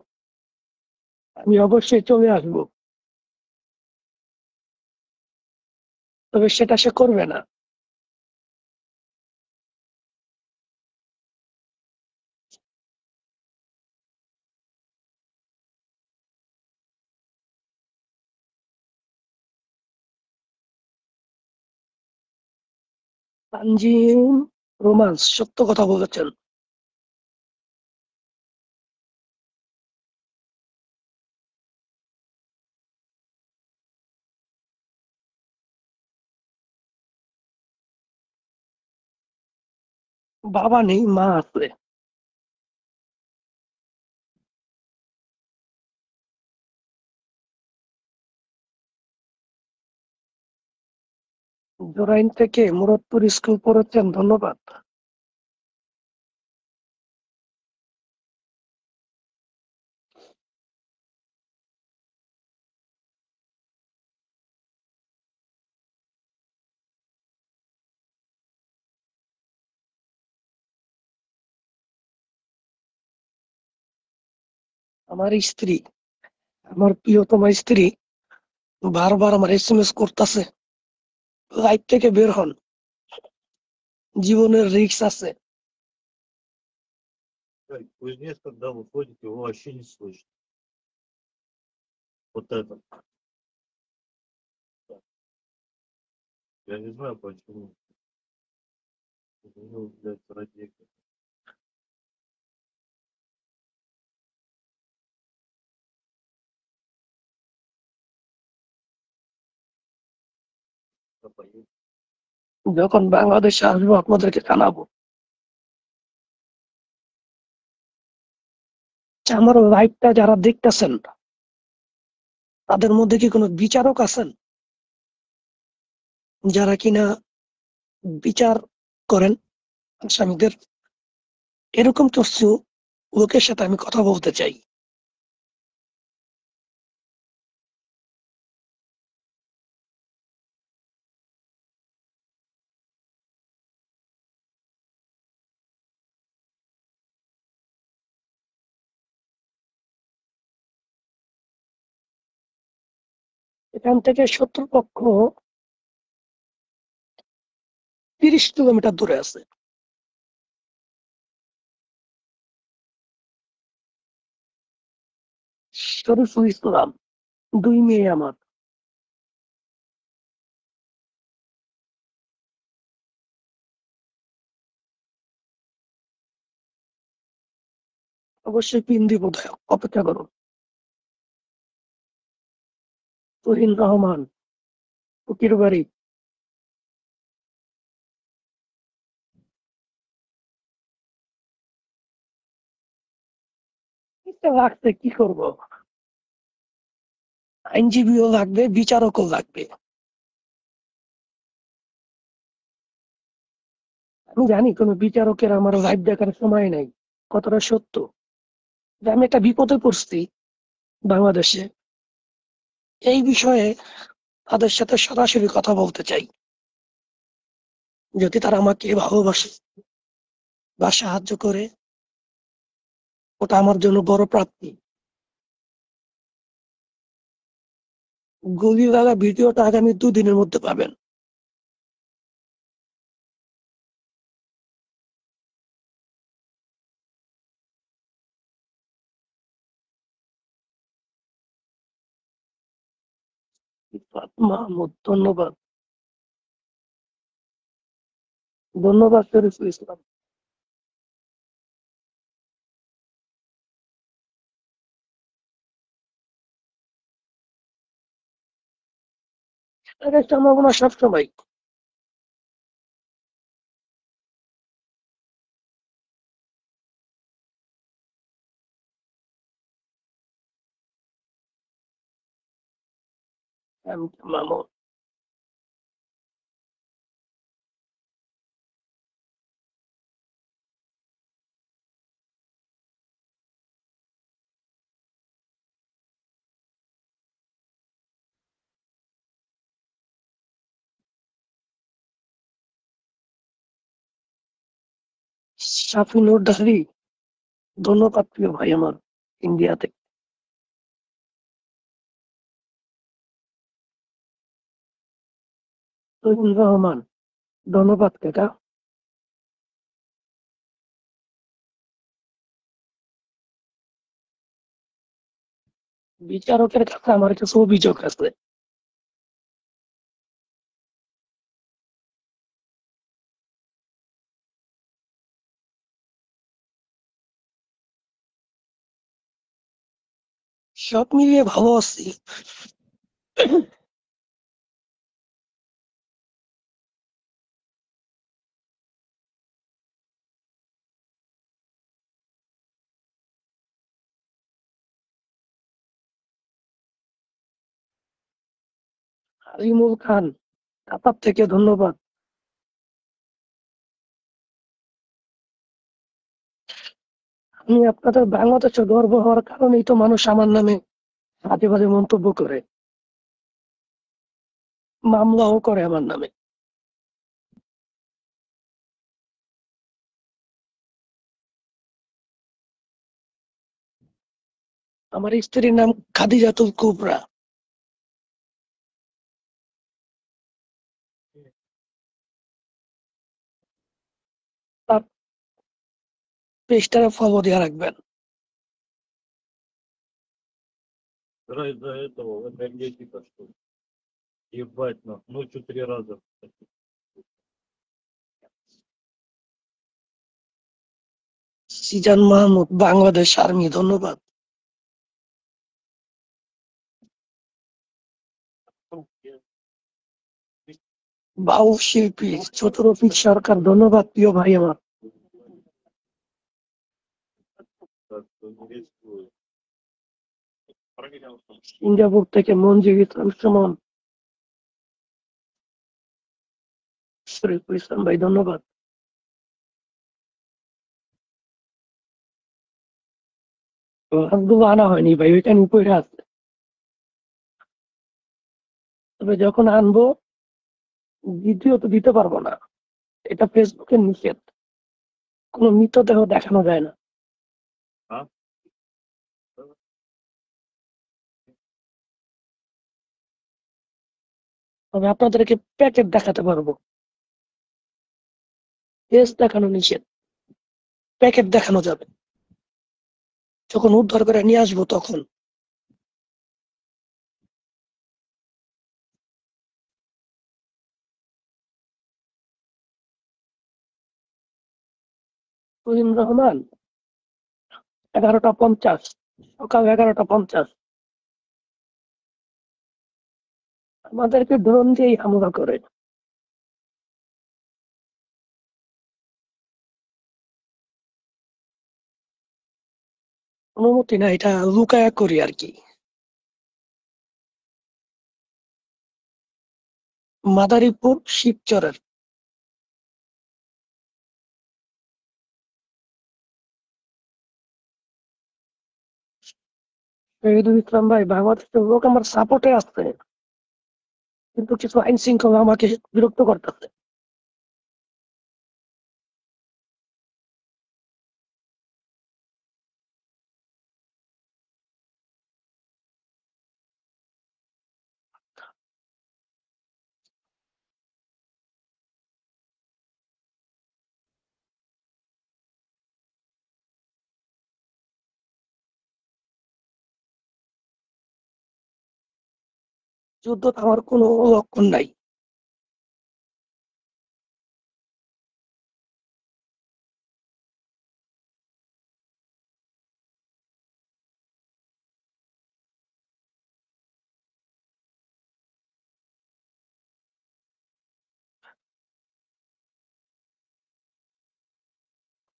আমি অবশ্যই চলে আসবো। তবে সেটা সে করবে না। তানজিম রোমান্স সত্য কথা বলেছেন। বাবা নেই, মা আছে। জোরাইন থেকে মুরাদপুর স্কুল পড়েছেন, ধন্যবাদ। আমার স্ত্রী, আমার প্রিয়তমা স্ত্রী বারবার আমার SMS করতেছে, লাইফ থেকে বের হন, জীবনের রিস্ক আছে। Кузнец, когда выходит, его вообще не слышно. Вот это. Я не знаю почему. У него, блядь, радика. যখন বাংলাদেশে আসবো আপনাদেরকে জানাবো। আচ্ছা, আমার লাইভটা যারা দেখতেছেন তাদের মধ্যে কি কোনো বিচারক আছেন যারা কিনা বিচার করেন আসামিদের? এরকম কিছু লোকের সাথে আমি কথা বলতে চাই। এখান থেকে শত্রুপক্ষ 30 কিলোমিটার দূরে আছে। শরীফুল ইসলাম, 2 মেয়ে আমার। অবশ্যই পিন দিব, অপেক্ষা করুন। তুহিন রহমান, উকির বাড়ি। এটা লাগছে, কি করব? আইনজীবীও লাগবে, বিচারকও লাগবে। আমি জানি কোনো বিচারকের আমার লাইভ দেখার সময় নাই, কতটা সত্য যে আমি একটা বিপদে পড়ছি বাংলাদেশে, এই বিষয়ে তাদের সাথে সরাসরি কথা বলতে চাই। যদি তারা আমাকে ভালোবাসে বা সাহায্য করে, ওটা আমার জন্য বড় প্রাপ্তি। গুলি লাগা ভিডিওটা আগামী 2 দিনের মধ্যে পাবেন। মাহমুদ, ধন্যবাদ। ধন্যবাদ শরীফুল ইসলাম। এটার সম্ভাবনা সবসময়। মামুন, শাফি নুর ডাহরি, ধন্যবাদ প্রিয় ভাই আমার, ইন্ডিয়াতে। তৈবুর রহমান, ধন্যবাদ কাকা। বিচারকের কাছে আমার কিছু অভিযোগ আছে। সব মিলিয়ে ভালো আছি। আলিমুল খান, কাতার থেকে ধন্যবাদ। আমি আপনাদের বাংলাদেশে গর্ব হওয়ার কারণেই তো মানুষ আমার নামে বাজে বাজে মন্তব্য করে, মামলাও করে আমার নামে। আমার স্ত্রীর নাম খাদিজাতুল কুবরা। তার পেজটারে ফলো দিয়ে রাখবেন। Из-за этого энергетика, что ли? Ебать, ночью 3 раза. সিজান মাহমুদ, বাংলাদেশ আর্মি, ধন্যবাদ। বাউল শিল্পী চতুরফিক সরকার, ধন্যবাদ প্রিয় ভাই আমার। Так что не рискуй. সিঙ্গাপুর থেকে মঞ্জুর ইসলাম সুমন, শরীফুল ইসলাম ভাই, ধন্যবাদ। লাভগুলো আনা হয়নি ভাই, ওইটা নিয়ে পড়ে আছে। তবে যখন আনবো ভিডিও তো দিতে পারবো না, এটা ফেসবুকের নিষেধ। কোনো মৃতদেহ দেখানো যায় না। हाँ? তবে আপনাদেরকে প্যাকেট দেখাতে পারবো, ফেস দেখানো নিষেধ, প্যাকেট দেখানো যাবে। যখন উদ্ধার করে নিয়ে আসবো তখন। তুহিন রহমান, 11টা 50, সকাল 11টা 50। আমাদেরকে ড্রোন দিয়েই হামলা করে। অনুমতি না, এটা লুকায়া করি আর কি। মাদারীপুর শিবচরের। শহীদুল ইসলাম ভাই, বাংলাদেশের লোক আমার সাপোর্টে আছে, কিন্তু কিছু আইন শৃঙ্খলা আমাকে বিরক্ত করতেছে। যুদ্ধ থামার কোনো লক্ষণ নাই।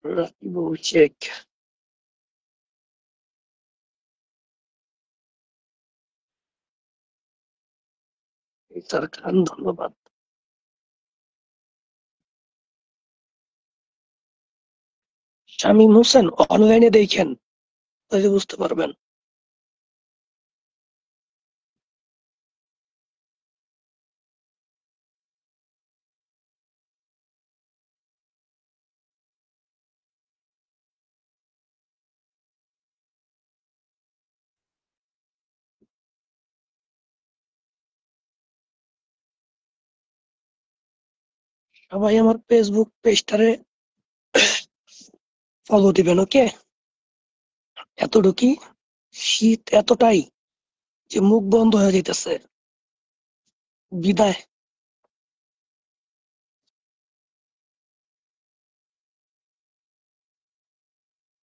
রাকিব শেখ। স্যার খান, ধন্যবাদ। শামীম হোসেন, অনলাইনে দেখেন, তাহলে বুঝতে পারবেন। সবাই আমার ফেসবুক পেজটারে ফলো দিবেন, ওকে? এতটুকুই। শীত এতটাই যে মুখ বন্ধ হয়ে যেতেছে। বিদায়।